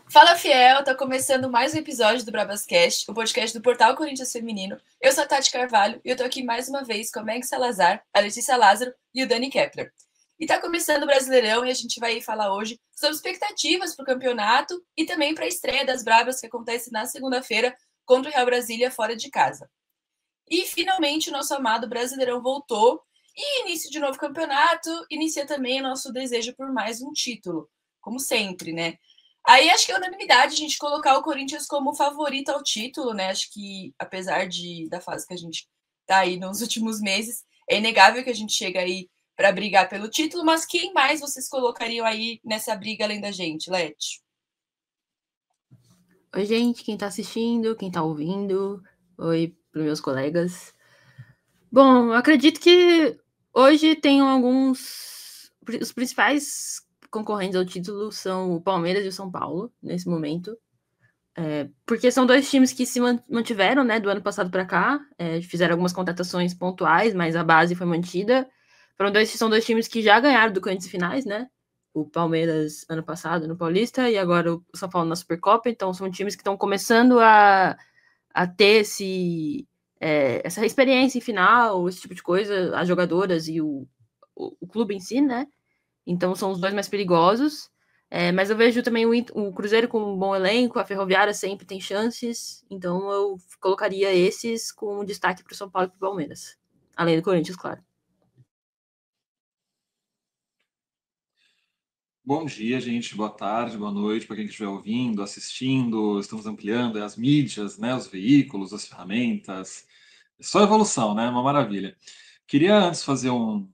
Fala, fiel! Tá começando mais um episódio do Brabascast, o podcast do Portal Corinthians Feminino. Eu sou a Tati Carvalho e eu tô aqui mais uma vez com a Meg Salazar, a Letícia Lázaro e o Dani Kepler. E tá começando o Brasileirão e a gente vai falar hoje sobre expectativas para o campeonato e também para a estreia das Brabas que acontece na segunda-feira contra o Real Brasília fora de casa. E finalmente o nosso amado Brasileirão voltou e início de novo campeonato inicia também o nosso desejo por mais um título, como sempre, né? Aí acho que é unanimidade a gente colocar o Corinthians como favorito ao título, né? Acho que apesar da fase que a gente tá aí nos últimos meses, é inegável que a gente chega aí para brigar pelo título, mas quem mais vocês colocariam aí nessa briga além da gente, Leti? Oi, gente, quem tá assistindo, quem tá ouvindo, oi pros meus colegas. Bom, eu acredito que hoje tem os principais concorrentes ao título são o Palmeiras e o São Paulo, nesse momento. Porque são dois times que se mantiveram, né, do ano passado para cá, fizeram algumas contratações pontuais, mas a base foi mantida. São dois times que já ganharam do Corinthians finais, né? O Palmeiras ano passado no Paulista e agora o São Paulo na Supercopa. Então são times que estão começando a ter essa experiência em final, esse tipo de coisa, as jogadoras e o clube em si, né? Então são os dois mais perigosos. Mas eu vejo também o Cruzeiro com um bom elenco, a Ferroviária sempre tem chances, então eu colocaria esses com destaque para o São Paulo e para o Palmeiras. Além do Corinthians, claro. Bom dia, gente. Boa tarde, boa noite para quem estiver ouvindo, assistindo. Estamos ampliando as mídias, né, os veículos, as ferramentas. É só evolução, né? Uma maravilha. Queria antes fazer uma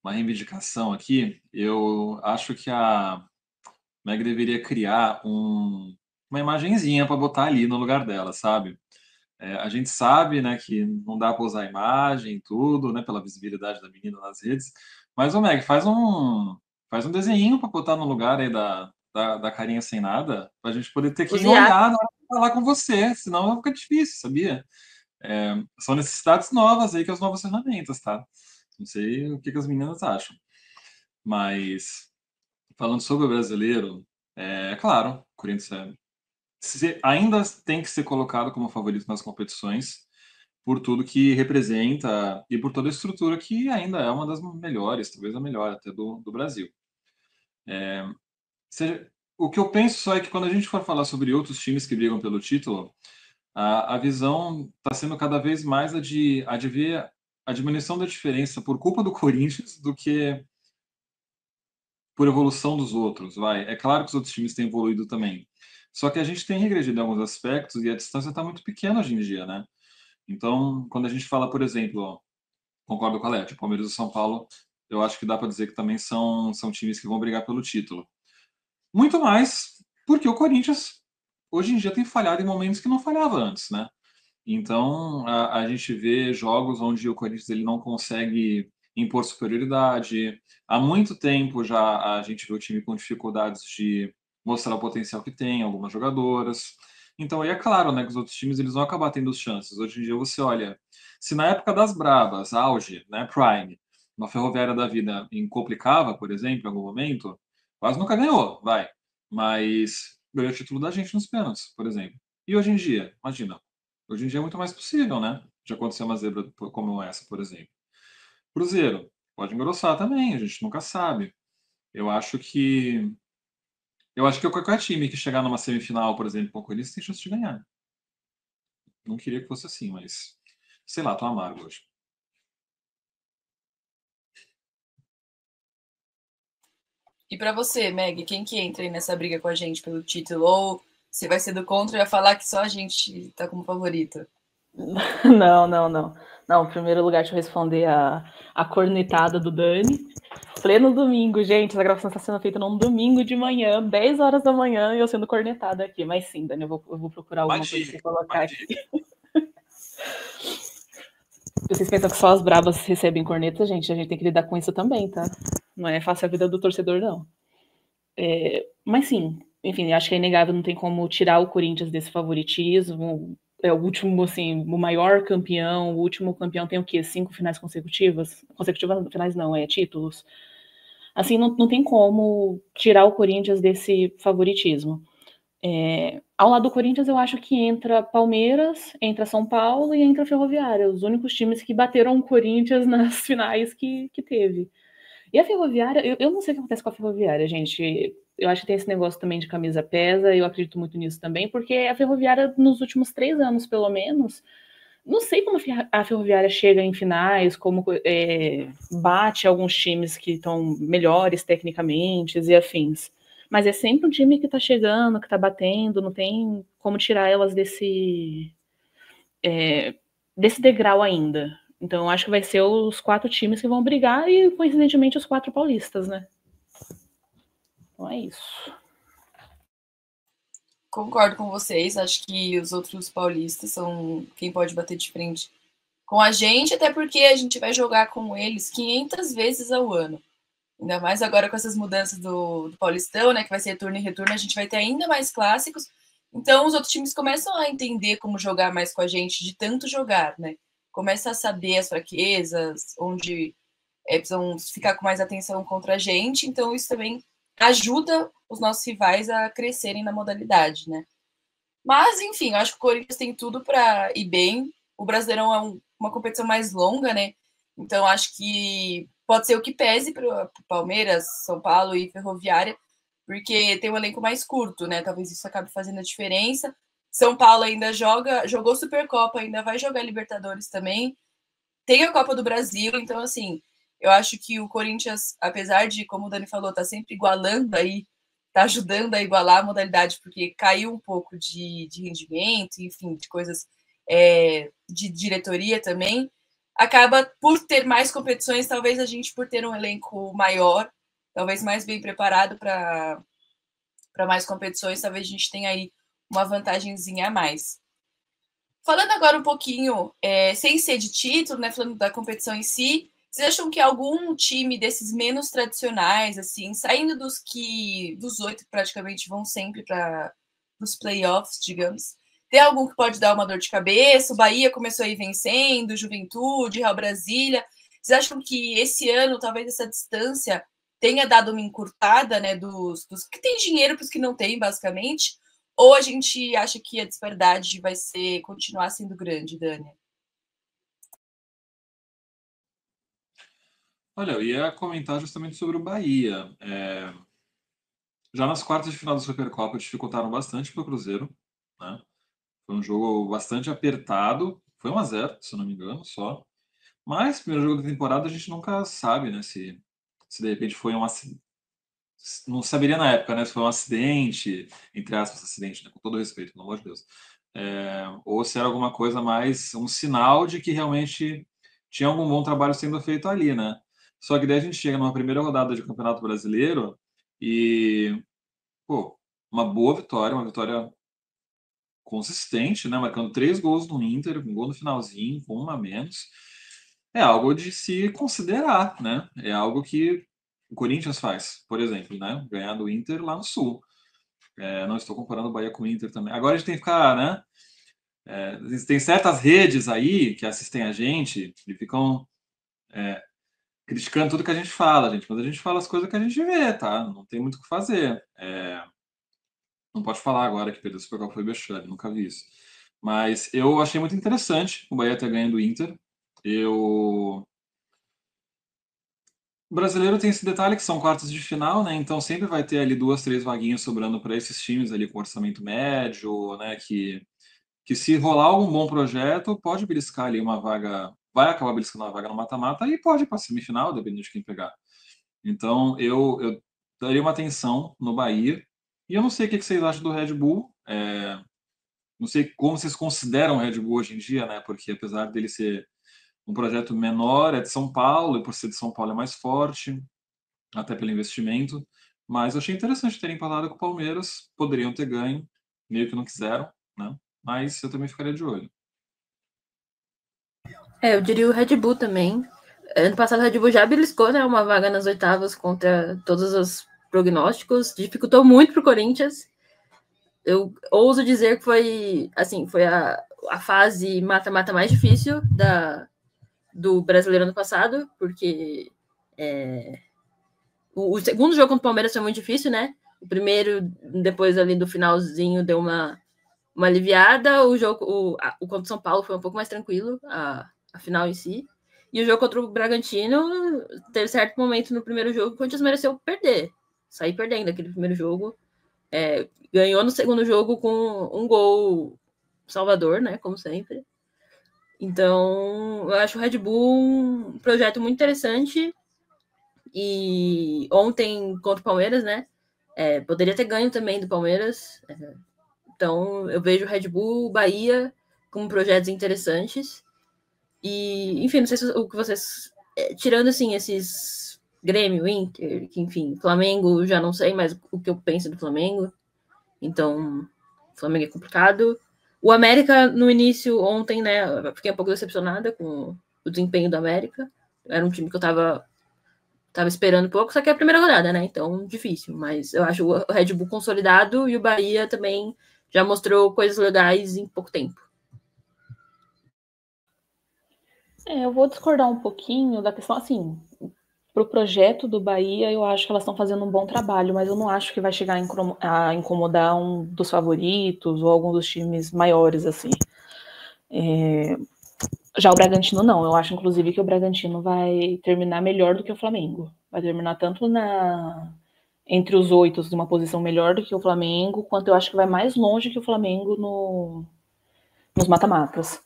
reivindicação aqui. Eu acho que a Meg deveria criar uma imagenzinha para botar ali no lugar dela, sabe? A gente sabe, né, que não dá para usar a imagem e tudo, né, pela visibilidade da menina nas redes. Mas, ô Meg, faz um desenho para botar no lugar aí da carinha sem nada, para a gente poder ter quem Uziar. olhar na hora de falar com você, senão vai ficar difícil, sabia? São necessidades novas aí que as novas ferramentas, tá? Não sei o que as meninas acham. Mas, falando sobre o brasileiro, claro, o Corinthians ainda tem que ser colocado como favorito nas competições, por tudo que representa e por toda a estrutura que ainda é uma das melhores, talvez a melhor até do Brasil. O que eu penso só é que quando a gente for falar sobre outros times que brigam pelo título, a visão está sendo cada vez mais a de ver a diminuição da diferença por culpa do Corinthians do que por evolução dos outros. É claro que os outros times têm evoluído também. Só que a gente tem regredido em alguns aspectos e a distância está muito pequena hoje em dia, né? Então, quando a gente fala, por exemplo, concordo com a Leti, o Palmeiras e o São Paulo, eu acho que dá para dizer que também são times que vão brigar pelo título. Muito mais porque o Corinthians, hoje em dia, tem falhado em momentos que não falhava antes, né? Então, a gente vê jogos onde o Corinthians ele não consegue impor superioridade. Há muito tempo já a gente vê o time com dificuldades de mostrar o potencial que tem, algumas jogadoras. Então, aí é claro, né, que os outros times eles vão acabar tendo chances. Hoje em dia você olha, se na época das Brabas, auge, né, Prime, uma Ferroviária da vida complicava, por exemplo, em algum momento, quase nunca ganhou, mas ganhou o título da gente nos pênaltis, por exemplo. E hoje em dia, imagina, hoje em dia é muito mais possível, né? De acontecer uma zebra como essa, por exemplo. Cruzeiro, pode engrossar também, a gente nunca sabe. Eu acho que qualquer time que chegar numa semifinal, por exemplo, com o Corinthians, tem chance de ganhar. Não queria que fosse assim, mas sei lá, tô amargo hoje. E para você, Meg, quem que entra aí nessa briga com a gente pelo título? Ou você vai ser do contra e vai falar que só a gente tá como favorita? Não. Não, em primeiro lugar, deixa eu responder a cornetada do Dani. Pleno domingo, gente. Essa gravação está sendo feita num domingo de manhã, 10 horas da manhã, e eu sendo cornetada aqui. Mas sim, Dani, eu vou procurar alguma coisa para colocar aqui. Vocês pensam que só as brabas recebem corneta, gente? A gente tem que lidar com isso também, tá? Não é fácil a vida do torcedor, não. Mas sim, enfim, acho que é inegável, não tem como tirar o Corinthians desse favoritismo. É o último, assim, o maior campeão. O último campeão tem o quê? 5 finais consecutivas? Consecutivas, finais não, títulos. Assim, não tem como tirar o Corinthians desse favoritismo. Ao lado do Corinthians, eu acho que entra Palmeiras, entra São Paulo e entra Ferroviária, os únicos times que bateram o Corinthians nas finais que teve. E a Ferroviária, eu não sei o que acontece com a Ferroviária, gente. Eu acho que tem esse negócio também de camisa pesa, eu acredito muito nisso também, porque a Ferroviária, nos últimos 3 anos, pelo menos, não sei como a Ferroviária chega em finais, como bate alguns times que estão melhores tecnicamente e afins. Mas é sempre um time que está chegando, que está batendo, não tem como tirar elas desse degrau ainda. Então, eu acho que vai ser os 4 times que vão brigar e, coincidentemente, os 4 paulistas, né? Então é isso. Concordo com vocês, acho que os outros paulistas são quem pode bater de frente com a gente, até porque a gente vai jogar com eles 500 vezes ao ano. Ainda mais agora com essas mudanças do Paulistão, né, que vai ser retorno e retorno, a gente vai ter ainda mais clássicos. Então, os outros times começam a entender como jogar mais com a gente, de tanto jogar, né? Começa a saber as fraquezas, onde precisam ficar com mais atenção contra a gente. Então, isso também ajuda os nossos rivais a crescerem na modalidade, né? Mas, enfim, eu acho que o Corinthians tem tudo para ir bem. O Brasileirão é uma competição mais longa, né? Então, acho que pode ser o que pese para o Palmeiras, São Paulo e Ferroviária, porque tem um elenco mais curto, né? Talvez isso acabe fazendo a diferença. São Paulo ainda jogou Supercopa, ainda vai jogar Libertadores também. Tem a Copa do Brasil, então, assim, eu acho que o Corinthians, apesar de, como o Dani falou, tá sempre igualando aí, tá ajudando a igualar a modalidade, porque caiu um pouco de rendimento, enfim, de coisas de diretoria também, acaba por ter mais competições, talvez a gente, por ter um elenco maior, talvez mais bem preparado para mais competições, talvez a gente tenha aí uma vantagenzinha a mais. Falando agora um pouquinho, sem ser de título, né, falando da competição em si, vocês acham que algum time desses menos tradicionais, assim, saindo dos 8 que praticamente vão sempre para os playoffs, digamos, tem algum que pode dar uma dor de cabeça? O Bahia começou a ir vencendo, Juventude, Real Brasília. Vocês acham que esse ano, talvez essa distância tenha dado uma encurtada, né, dos que tem dinheiro para os que não têm, basicamente? Ou a gente acha que a disparidade vai continuar sendo grande, Dani? Olha, eu ia comentar justamente sobre o Bahia. Já nas quartas de final da Supercopa dificultaram bastante para o Cruzeiro, né? Foi um jogo bastante apertado, foi 1-0, se eu não me engano, só. Mas, primeiro jogo da temporada, a gente nunca sabe, né, se de repente foi um acidente. Não saberia na época, né, se foi um acidente, entre aspas, acidente, né, com todo respeito, pelo amor de Deus. Ou se era alguma coisa mais, um sinal de que realmente tinha algum bom trabalho sendo feito ali, né? Só que daí a gente chega numa primeira rodada de Campeonato Brasileiro e, pô, uma boa vitória, uma vitória consistente, né? Marcando 3 gols no Inter, um gol no finalzinho, com 1 a menos. É algo de se considerar, né? É algo que o Corinthians faz, por exemplo, né? Ganhar do Inter lá no Sul. Não estou comparando o Bahia com o Inter também. Agora a gente tem que ficar, né? Tem certas redes aí que assistem a gente e ficam criticando tudo que a gente fala, gente. Mas a gente fala as coisas que a gente vê, tá? Não tem muito o que fazer. Não pode falar agora que perdeu o Supercopa foi vexame, nunca vi isso. Mas eu achei muito interessante o Bahia ter ganho do Inter. O brasileiro tem esse detalhe que são quartas de final, né? Então sempre vai ter ali 2, 3 vaguinhas sobrando para esses times ali com orçamento médio, né? Que se rolar algum bom projeto, pode beliscar ali uma vaga, vai acabar beliscando uma vaga no mata-mata e pode ir para a semifinal, dependendo de quem pegar. Então eu daria uma atenção no Bahia. E eu não sei o que vocês acham do Red Bull. Não sei como vocês consideram o Red Bull hoje em dia, né? Porque apesar dele ser um projeto menor, é de São Paulo, e por ser de São Paulo é mais forte, até pelo investimento. Mas eu achei interessante terem empatado com o Palmeiras. Poderiam ter ganho, meio que não quiseram, né? Mas eu também ficaria de olho. Eu diria o Red Bull também. Ano passado o Red Bull já beliscou, né, uma vaga nas oitavas contra todos os prognósticos. Dificultou muito para o Corinthians. Eu ouso dizer que foi a fase mata-mata mais difícil do brasileiro ano passado, porque o segundo jogo contra o Palmeiras foi muito difícil, né? O primeiro, depois ali do finalzinho, deu uma aliviada. O jogo, o contra o São Paulo foi um pouco mais tranquilo, a final em si. E o jogo contra o Bragantino teve certo momento no primeiro jogo que o Corinthians mereceu perder. Sair perdendo aquele primeiro jogo. Ganhou no segundo jogo com um gol salvador, né? Como sempre. Então, eu acho o Red Bull um projeto muito interessante. E ontem contra o Palmeiras, né? Poderia ter ganho também do Palmeiras. Então, eu vejo o Red Bull, Bahia como projetos interessantes. E, enfim, não sei o que vocês... Tirando, assim, esses Grêmio, Inter, que, enfim, Flamengo, já não sei mais o que eu penso do Flamengo. Então, o Flamengo é complicado. O América, no início, ontem, né, eu fiquei um pouco decepcionada com o desempenho do América. Era um time que eu tava esperando pouco, só que é a primeira rodada, né? Então, difícil. Mas eu acho o Red Bull consolidado e o Bahia também já mostrou coisas legais em pouco tempo. Eu vou discordar um pouquinho da questão, assim, pro projeto do Bahia, eu acho que elas estão fazendo um bom trabalho, mas eu não acho que vai chegar a incomodar um dos favoritos ou algum dos times maiores, assim. Já o Bragantino não, eu acho inclusive que o Bragantino vai terminar melhor do que o Flamengo. Vai terminar tanto entre os 8 de uma posição melhor do que o Flamengo, quanto eu acho que vai mais longe que o Flamengo nos mata-matas.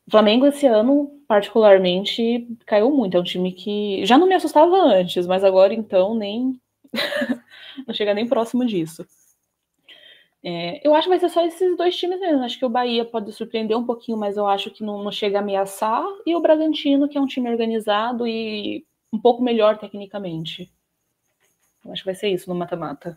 O Flamengo esse ano, particularmente, caiu muito. É um time que já não me assustava antes, mas agora então nem não chega nem próximo disso. Eu acho que vai ser só esses dois times mesmo. Acho que o Bahia pode surpreender um pouquinho, mas eu acho que não chega a ameaçar. E o Bragantino, que é um time organizado e um pouco melhor tecnicamente. Eu acho que vai ser isso no mata-mata.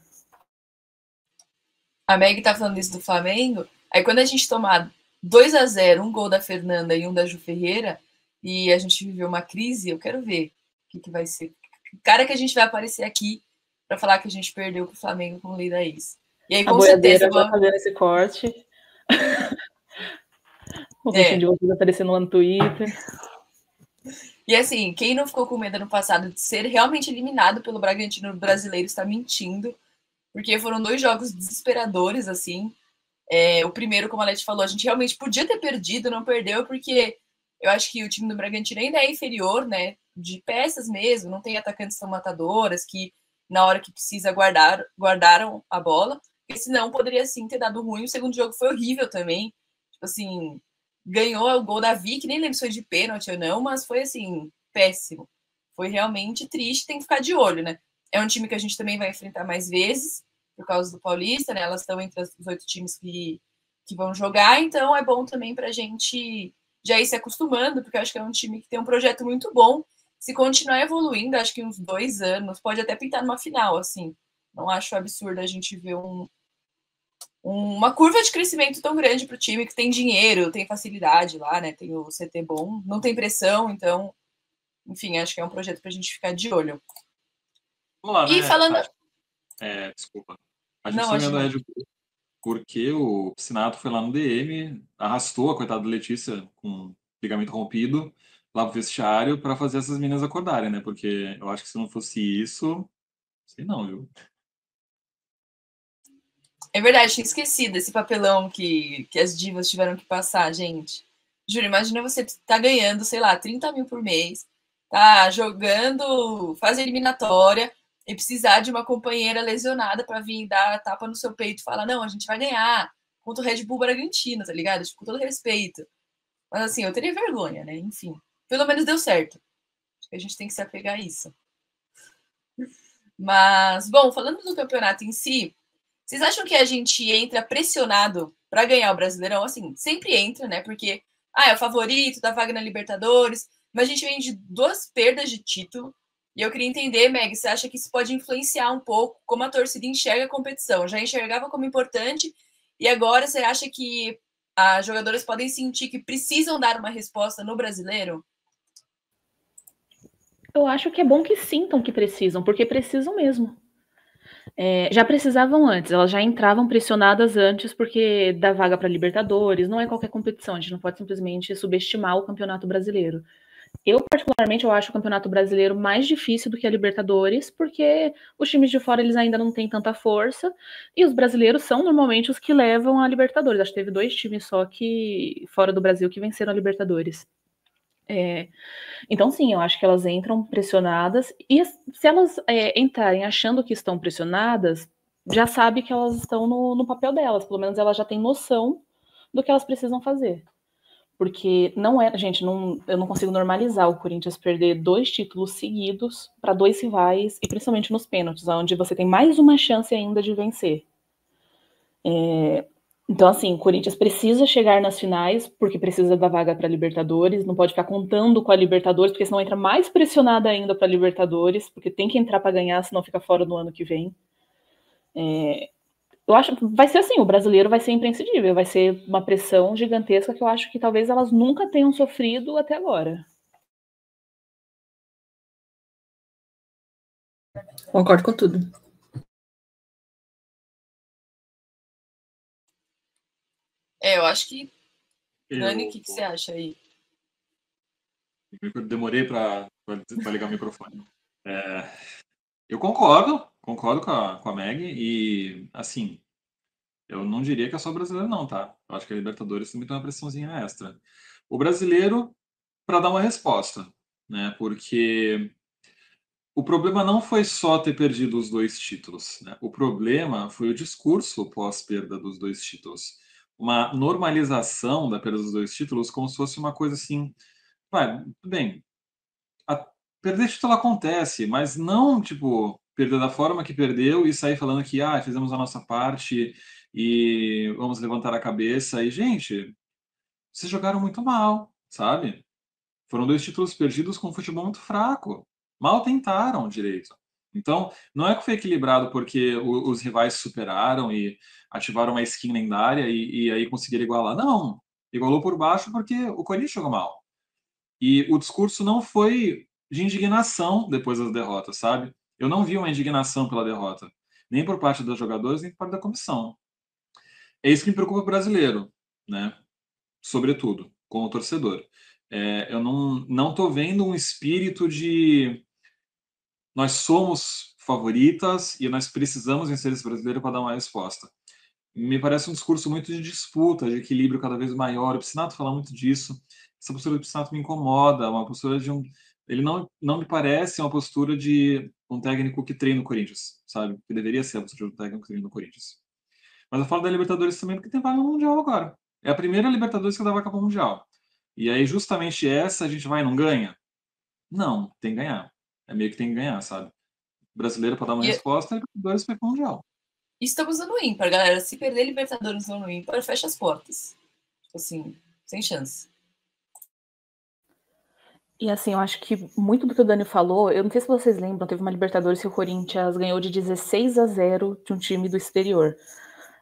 A Meg tá falando isso do Flamengo. Aí quando a gente tomar 2-0, um gol da Fernanda e um da Ju Ferreira, e a gente viveu uma crise, eu quero ver o que vai ser. O cara que a gente vai aparecer aqui para falar que a gente perdeu pro Flamengo com o Lei da Ex. E aí, com certeza, já fazendo esse corte. O vídeo de vocês aparecendo lá no Twitter. E assim, quem não ficou com medo no passado de ser realmente eliminado pelo Bragantino brasileiro está mentindo, porque foram 2 jogos desesperadores, assim. O primeiro, como a Leti falou, a gente realmente podia ter perdido, não perdeu, porque eu acho que o time do Bragantino ainda é inferior, né? De peças mesmo, não tem atacantes tão matadoras que, na hora que precisa, guardaram a bola, porque senão poderia sim ter dado ruim. O segundo jogo foi horrível também. Tipo assim, ganhou o gol da Vicky, nem lembro se foi de pênalti ou não, mas foi assim, péssimo. Foi realmente triste, tem que ficar de olho, né? É um time que a gente também vai enfrentar mais vezes, por causa do Paulista, né? Elas estão entre os 8 times que vão jogar, então é bom também para a gente já ir se acostumando, porque eu acho que é um time que tem um projeto muito bom. Se continuar evoluindo, acho que uns 2 anos, pode até pintar numa final, assim. Não acho absurdo a gente ver uma curva de crescimento tão grande para o time que tem dinheiro, tem facilidade lá, né? Tem o CT bom, não tem pressão, então, enfim, acho que é um projeto para a gente ficar de olho. Vamos lá, e né? falando. Desculpa. A gente está vendo a Red Bull porque o Piscinato foi lá no DM, arrastou a coitada da Letícia com ligamento rompido lá pro vestiário para fazer essas meninas acordarem, né? Porque eu acho que se não fosse isso, sei não, viu? É verdade, tinha esquecido esse papelão que as divas tiveram que passar, gente. Juro, imagina você tá ganhando, sei lá, 30 mil por mês, tá jogando, faz eliminatória e precisar de uma companheira lesionada para vir dar a tapa no seu peito e falar, não, a gente vai ganhar contra o Red Bull Bragantino, tá ligado? Tipo, com todo respeito. Mas assim, eu teria vergonha, né? Enfim, pelo menos deu certo. Acho que a gente tem que se apegar a isso. Mas, bom, falando do campeonato em si, vocês acham que a gente entra pressionado para ganhar o Brasileirão? Assim, sempre entra, né? Porque, é o favorito da vaga na Libertadores, mas a gente vem de 2 perdas de título. E eu queria entender, Meg, você acha que isso pode influenciar um pouco como a torcida enxerga a competição? Já enxergava como importante e agora você acha que as jogadoras podem sentir que precisam dar uma resposta no Brasileiro? Eu acho que é bom que sintam que precisam, porque precisam mesmo. Já precisavam antes, elas já entravam pressionadas antes porque dá vaga para Libertadores, não é qualquer competição, a gente não pode simplesmente subestimar o Campeonato Brasileiro. Eu, particularmente, eu acho o Campeonato Brasileiro mais difícil do que a Libertadores, porque os times de fora eles ainda não têm tanta força, e os brasileiros são normalmente os que levam a Libertadores. Acho que teve 2 times só que fora do Brasil que venceram a Libertadores. Então, sim, eu acho que elas entram pressionadas, e se elas entrarem achando que estão pressionadas, já sabe que elas estão no papel delas, pelo menos elas já têm noção do que elas precisam fazer. Porque não é, gente, eu não consigo normalizar o Corinthians perder 2 títulos seguidos para 2 rivais, e principalmente nos pênaltis, onde você tem mais uma chance ainda de vencer. Então, assim, o Corinthians precisa chegar nas finais, porque precisa da vaga para a Libertadores, não pode ficar contando com a Libertadores, porque senão entra mais pressionada ainda para a Libertadores, porque tem que entrar para ganhar, senão fica fora no ano que vem. Eu acho que vai ser assim, o brasileiro vai ser imprescindível, vai ser uma pressão gigantesca que eu acho que talvez elas nunca tenham sofrido até agora. Concordo com tudo. Eu acho que... Dani, o que você acha aí? Eu demorei para ligar o microfone. Eu concordo com a Meg, e, assim, eu não diria que é só brasileiro, não, tá? Eu acho que a Libertadores também tem uma pressãozinha extra. O brasileiro, para dar uma resposta, né? Porque o problema não foi só ter perdido os 2 títulos, né? O problema foi o discurso pós-perda dos 2 títulos. Uma normalização da perda dos 2 títulos como se fosse uma coisa assim, tudo bem, perder título acontece, mas não, tipo, perder da forma que perdeu e sair falando que, fizemos a nossa parte e vamos levantar a cabeça. E, gente, vocês jogaram muito mal, sabe? Foram 2 títulos perdidos com um futebol muito fraco. Mal tentaram direito. Então, não é que foi equilibrado porque os rivais superaram e ativaram uma skin lendária e aí conseguiram igualar. Não, igualou por baixo porque o Corinthians jogou mal. E o discurso não foi de indignação depois das derrotas, sabe? Eu não vi uma indignação pela derrota, nem por parte dos jogadores, nem por parte da comissão. É isso que me preocupa o brasileiro, né? Sobretudo, como torcedor. Eu não estou vendo um espírito de nós somos favoritas e nós precisamos vencer esse brasileiro para dar uma resposta. Me parece um discurso muito de disputa, de equilíbrio cada vez maior. O Piscinato fala muito disso. Essa postura do Piscinato me incomoda, uma postura de um... Ele não me parece uma postura de um técnico que treina o Corinthians, sabe? Que deveria ser a postura do técnico que treina o Corinthians. Mas eu falo da Libertadores também porque tem vaga no Mundial agora. É a primeira Libertadores que dá vaga para o Mundial. E aí, justamente essa, a gente vai e não ganha? Não, tem que ganhar. É meio que tem que ganhar, sabe? O brasileiro, para dar uma resposta, a Libertadores vai para o Mundial. Estamos no ímpar, galera. Se perder Libertadores no ímpar, fecha as portas. Assim, sem chance. E assim, eu acho que muito do que o Dani falou, eu não sei se vocês lembram, teve uma Libertadores que o Corinthians ganhou de 16-0 de um time do exterior.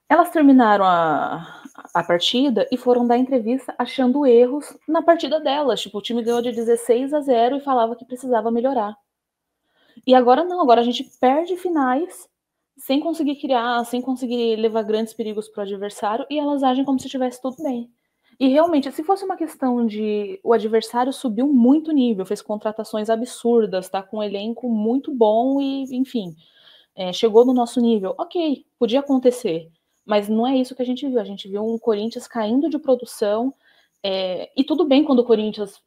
Elas terminaram a partida e foram dar entrevista achando erros na partida delas. Tipo, o time ganhou de 16-0 e falava que precisava melhorar. E agora não, agora a gente perde finais sem conseguir criar, sem conseguir levar grandes perigos para o adversário, e elas agem como se estivesse tudo bem. E realmente, se fosse uma questão de o adversário subiu muito nível, fez contratações absurdas, tá com um elenco muito bom e, enfim, chegou no nosso nível, ok, podia acontecer. Mas não é isso que a gente viu. A gente viu um Corinthians caindo de produção, e tudo bem quando o Corinthians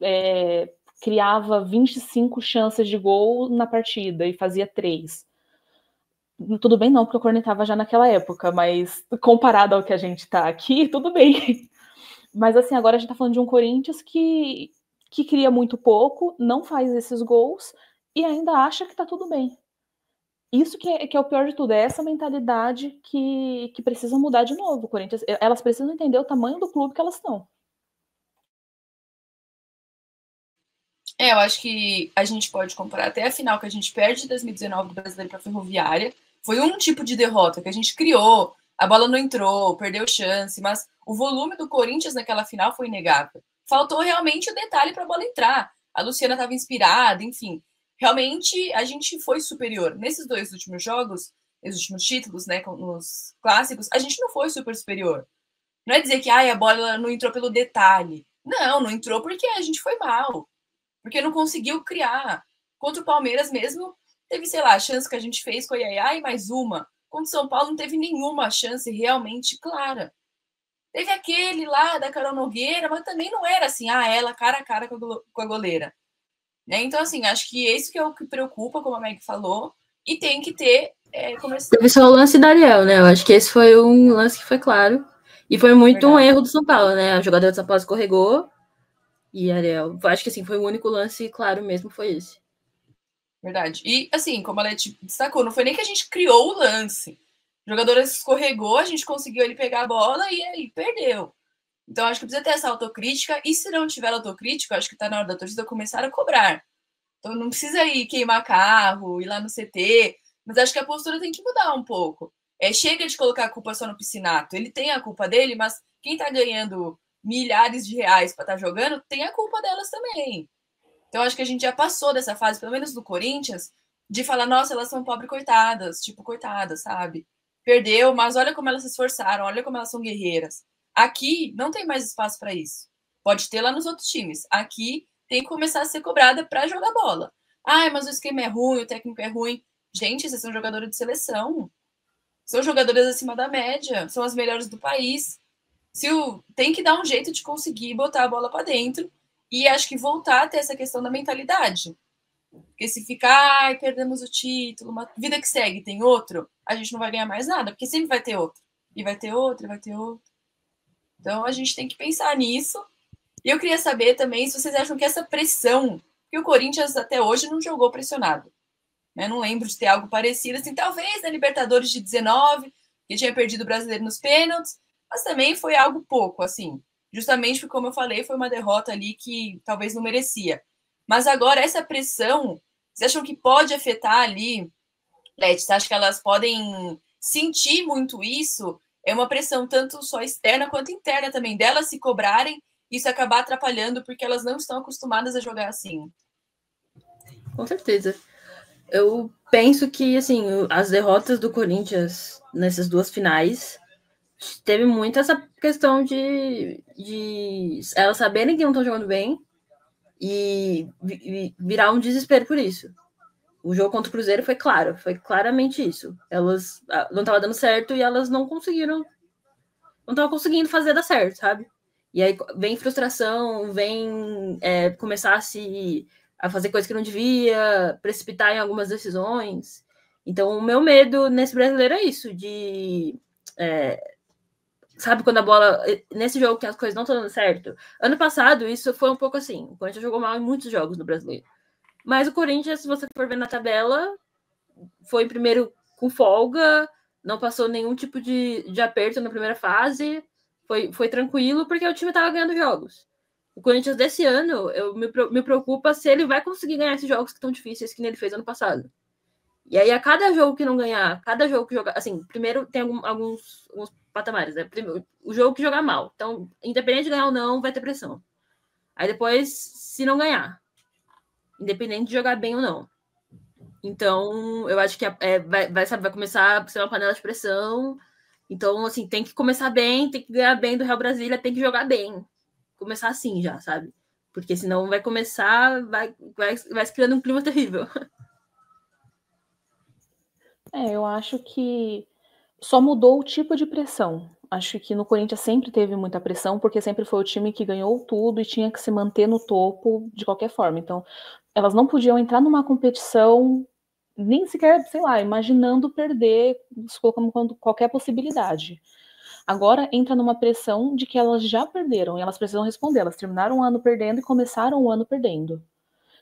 criava 25 chances de gol na partida e fazia 3. Tudo bem não, porque o cornetava já naquela época, mas comparado ao que a gente tá aqui, tudo bem. Mas assim, agora a gente tá falando de um Corinthians que cria muito pouco, não faz esses gols e ainda acha que tá tudo bem. Isso que é o pior de tudo, é essa mentalidade que precisa mudar de novo. Corinthians, elas precisam entender o tamanho do clube que elas estão. Eu acho que a gente pode comparar até a final que a gente perde em 2019 do Brasileiro para a Ferroviária. Foi um tipo de derrota que a gente criou, a bola não entrou, perdeu chance, mas o volume do Corinthians naquela final foi inegável. Faltou realmente o detalhe para a bola entrar. A Luciana estava inspirada, enfim. Realmente a gente foi superior. Nesses 2 últimos jogos, esses últimos títulos, né, nos clássicos, a gente não foi super superior. Não é dizer que a bola não entrou pelo detalhe. Não entrou porque a gente foi mal. porque não conseguiu criar. Contra o Palmeiras mesmo, teve, sei lá, a chance que a gente fez com a Yaya e mais uma. Contra o São Paulo não teve nenhuma chance realmente clara. Teve aquele lá da Carol Nogueira, mas também não era assim, ela cara a cara com a goleira. Né? Então, assim, acho que esse que é o que preocupa, como a Meg falou, e tem que ter... Teve só o lance da Ariel, né? Eu acho que esse foi um lance que foi claro. E foi muito um erro do São Paulo, né? A jogadora do São Paulo escorregou e a Ariel... Acho que, assim, foi o único lance claro mesmo, foi esse. Verdade. E, assim, como a Leti destacou, não foi nem que a gente criou o lance. O jogador escorregou, a gente conseguiu ele pegar a bola e aí perdeu. Então, acho que precisa ter essa autocrítica. E se não tiver autocrítica, acho que tá na hora da torcida começar a cobrar. Então, não precisa ir queimar carro, ir lá no CT. Mas acho que a postura tem que mudar um pouco. Chega de colocar a culpa só no Piscinato. Ele tem a culpa dele, mas quem tá ganhando milhares de reais para estar jogando tem a culpa delas também. Então, acho que a gente já passou dessa fase, pelo menos do Corinthians, de falar, nossa, elas são pobres coitadas, tipo, coitadas, sabe? Perdeu, mas olha como elas se esforçaram, olha como elas são guerreiras. Aqui não tem mais espaço para isso. Pode ter lá nos outros times. Aqui tem que começar a ser cobrada para jogar bola. Mas o esquema é ruim, o técnico é ruim. Gente, vocês são jogadores de seleção. São jogadores acima da média, são as melhores do país. Tem que dar um jeito de conseguir botar a bola para dentro. E acho que voltar a ter essa questão da mentalidade. Porque se ficar, perdemos o título, uma vida que segue, tem outro, a gente não vai ganhar mais nada, porque sempre vai ter outro. E vai ter outro, e vai ter outro. Então a gente tem que pensar nisso. E eu queria saber também se vocês acham que essa pressão, que o Corinthians até hoje não jogou pressionado. Né? Não lembro de ter algo parecido, assim, talvez na Libertadores de 19, que tinha perdido o Brasileiro nos pênaltis, mas também foi algo pouco, assim. Justamente porque, como eu falei, foi uma derrota ali que talvez não merecia. Mas agora, essa pressão, vocês acham que pode afetar ali? Leti, você acha que elas podem sentir muito isso? É uma pressão tanto só externa quanto interna também, delas se cobrarem e isso acabar atrapalhando porque elas não estão acostumadas a jogar assim. Com certeza. Eu penso que, assim, as derrotas do Corinthians nessas duas finais teve muito essa questão de elas saberem que não estão jogando bem e virar um desespero por isso. O jogo contra o Cruzeiro foi claro, foi claramente isso. Elas não estavam dando certo e elas não estavam conseguindo fazer dar certo, sabe? E aí vem frustração, vem começar a fazer coisas que não devia, precipitar em algumas decisões. Então, o meu medo nesse brasileiro é isso, de... sabe, quando a bola... Nesse jogo que as coisas não estão dando certo. Ano passado, isso foi um pouco assim. O Corinthians jogou mal em muitos jogos no brasileiro. Mas o Corinthians, se você for ver na tabela, foi primeiro com folga, não passou nenhum tipo de aperto na primeira fase, foi tranquilo, porque o time estava ganhando jogos. O Corinthians desse ano, me preocupa se ele vai conseguir ganhar esses jogos que estão difíceis que ele fez ano passado. E aí, a cada jogo que não ganhar, cada jogo que jogar... Assim, primeiro tem alguns patamares, né? Primeiro, o jogo que jogar mal. Então, independente de ganhar ou não, vai ter pressão. Aí depois, se não ganhar, independente de jogar bem ou não. Então, eu acho que vai começar a ser uma panela de pressão. Então, assim, tem que começar bem, tem que ganhar bem do Real Brasília, tem que jogar bem. Começar assim já, sabe? Porque senão vai começar, vai se criando um clima terrível. Eu acho que só mudou o tipo de pressão. Acho que no Corinthians sempre teve muita pressão, porque sempre foi o time que ganhou tudo e tinha que se manter no topo de qualquer forma. Então, elas não podiam entrar numa competição nem sequer, sei lá, imaginando perder, colocando qualquer possibilidade. Agora entra numa pressão de que elas já perderam e elas precisam responder. Elas terminaram o ano perdendo e começaram o ano perdendo.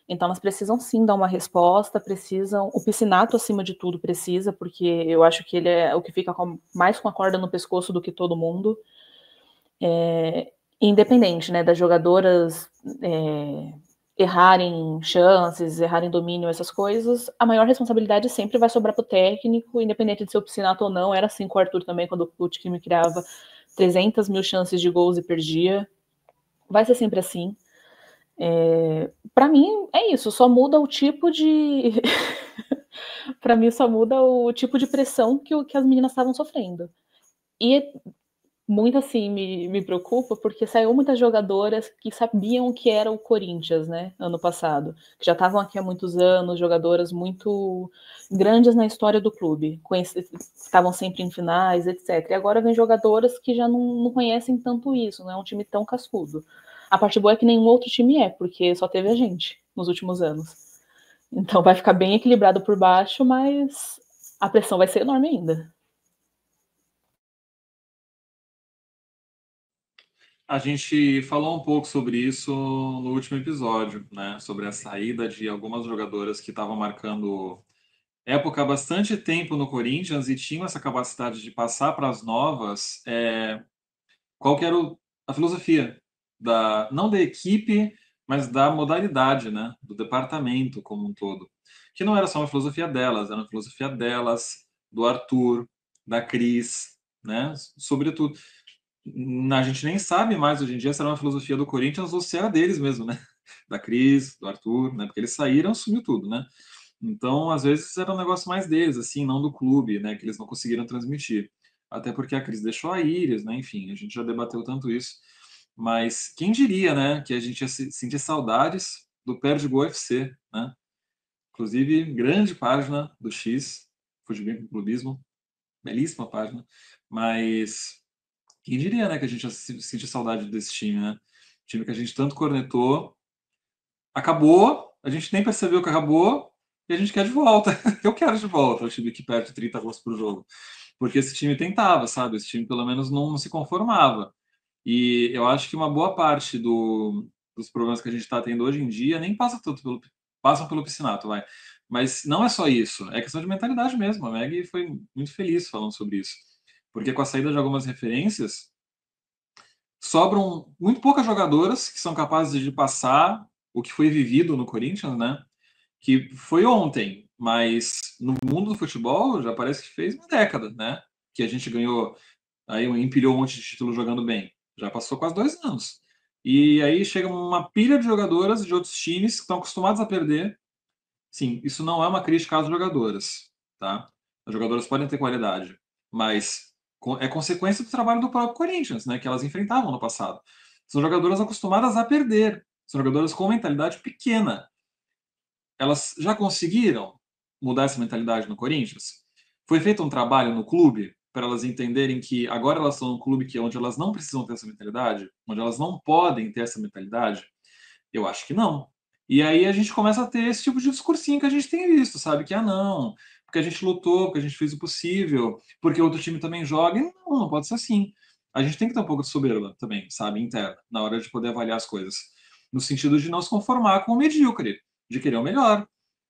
Então elas precisam sim dar uma resposta, precisam... O Piscinato, acima de tudo, precisa, porque eu acho que ele é o que fica mais com a corda no pescoço do que todo mundo. Independente, né, das jogadoras errarem chances, errarem domínio, essas coisas, a maior responsabilidade sempre vai sobrar pro técnico, independente de ser o Piscinato ou não. Era assim com o Arthur também, quando o time criava 300 mil chances de gols e perdia. Vai ser sempre assim. Para mim é isso, só muda o tipo de para mim só muda o tipo de pressão que as meninas estavam sofrendo. E muito assim me preocupa, porque saiu muitas jogadoras que sabiam que era o Corinthians, né, ano passado, que já estavam aqui há muitos anos, jogadoras muito grandes na história do clube, estavam sempre em finais, etc. E agora vem jogadoras que já não conhecem tanto isso, não é um time tão cascudo. A parte boa é que nenhum outro time porque só teve a gente nos últimos anos. Então vai ficar bem equilibrado por baixo, mas a pressão vai ser enorme ainda. A gente falou um pouco sobre isso no último episódio, né? Sobre a saída de algumas jogadoras que estavam marcando época há bastante tempo no Corinthians e tinham essa capacidade de passar para as novas. Qual que era a filosofia não da equipe, mas da modalidade, né? Do departamento como um todo. Que não era só uma filosofia delas, era uma filosofia delas, do Arthur, da Cris, né? Sobretudo. A gente nem sabe mais hoje em dia se era uma filosofia do Corinthians ou se era deles mesmo, né? Da Cris, do Arthur, né? Porque eles saíram, sumiu tudo, né? Então, às vezes, era um negócio mais deles, assim, não do clube, né? Que eles não conseguiram transmitir. Até porque a Cris deixou a Íris, né? Enfim, a gente já debateu tanto isso. Mas quem diria, né? Que a gente ia sentir saudades do Perdigão UFC, né? Inclusive, grande página do X, Futebol com Clubismo. Belíssima página. Mas quem diria, né? Que a gente ia sentir saudade desse time, né? Time que a gente tanto cornetou. Acabou, a gente nem percebeu que acabou e a gente quer de volta. Eu quero de volta o time que perde 30 gols por jogo. Porque esse time tentava, sabe? Esse time pelo menos não se conformava. E eu acho que uma boa parte dos problemas que a gente está tendo hoje em dia nem passa tanto passam pelo Piscinato, vai. Mas não é só isso, é questão de mentalidade mesmo. A Meg foi muito feliz falando sobre isso. Porque com a saída de algumas referências, sobram muito poucas jogadoras que são capazes de passar o que foi vivido no Corinthians, né? Que foi ontem, mas no mundo do futebol já parece que fez uma década, né? Que a gente ganhou, aí empilhou um monte de título jogando bem. Já passou quase 2 anos. E aí chega uma pilha de jogadoras de outros times que estão acostumados a perder. Sim, isso não é uma crítica às jogadoras, tá? As jogadoras podem ter qualidade, mas é consequência do trabalho do próprio Corinthians, né? Que elas enfrentavam no passado. São jogadoras acostumadas a perder. São jogadoras com mentalidade pequena. Elas já conseguiram mudar essa mentalidade no Corinthians? Foi feito um trabalho no clube para elas entenderem que agora elas são um clube onde elas não precisam ter essa mentalidade, onde elas não podem ter essa mentalidade? Eu acho que não. E aí a gente começa a ter esse tipo de discursinho que a gente tem visto, sabe? Que, não, porque a gente lutou, porque a gente fez o possível, porque outro time também joga. E não pode ser assim. A gente tem que ter um pouco de soberba também, sabe? Interna, na hora de poder avaliar as coisas. No sentido de não se conformar com o medíocre, de querer o melhor,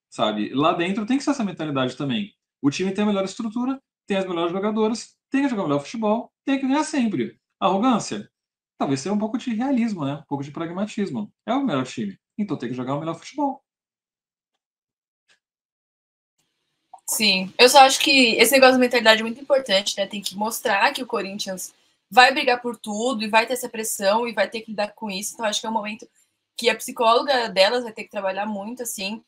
sabe? Lá dentro tem que ser essa mentalidade também. O time tem a melhor estrutura, tem as melhores jogadoras, tem que jogar o melhor futebol, tem que ganhar sempre. Arrogância? Talvez seja um pouco de realismo, né? Um pouco de pragmatismo. É o melhor time, então tem que jogar o melhor futebol. Sim, eu só acho que esse negócio da mentalidade é muito importante, né? Tem que mostrar que o Corinthians vai brigar por tudo e vai ter essa pressão e vai ter que lidar com isso. Então, acho que é um momento que a psicóloga delas vai ter que trabalhar muito, assim.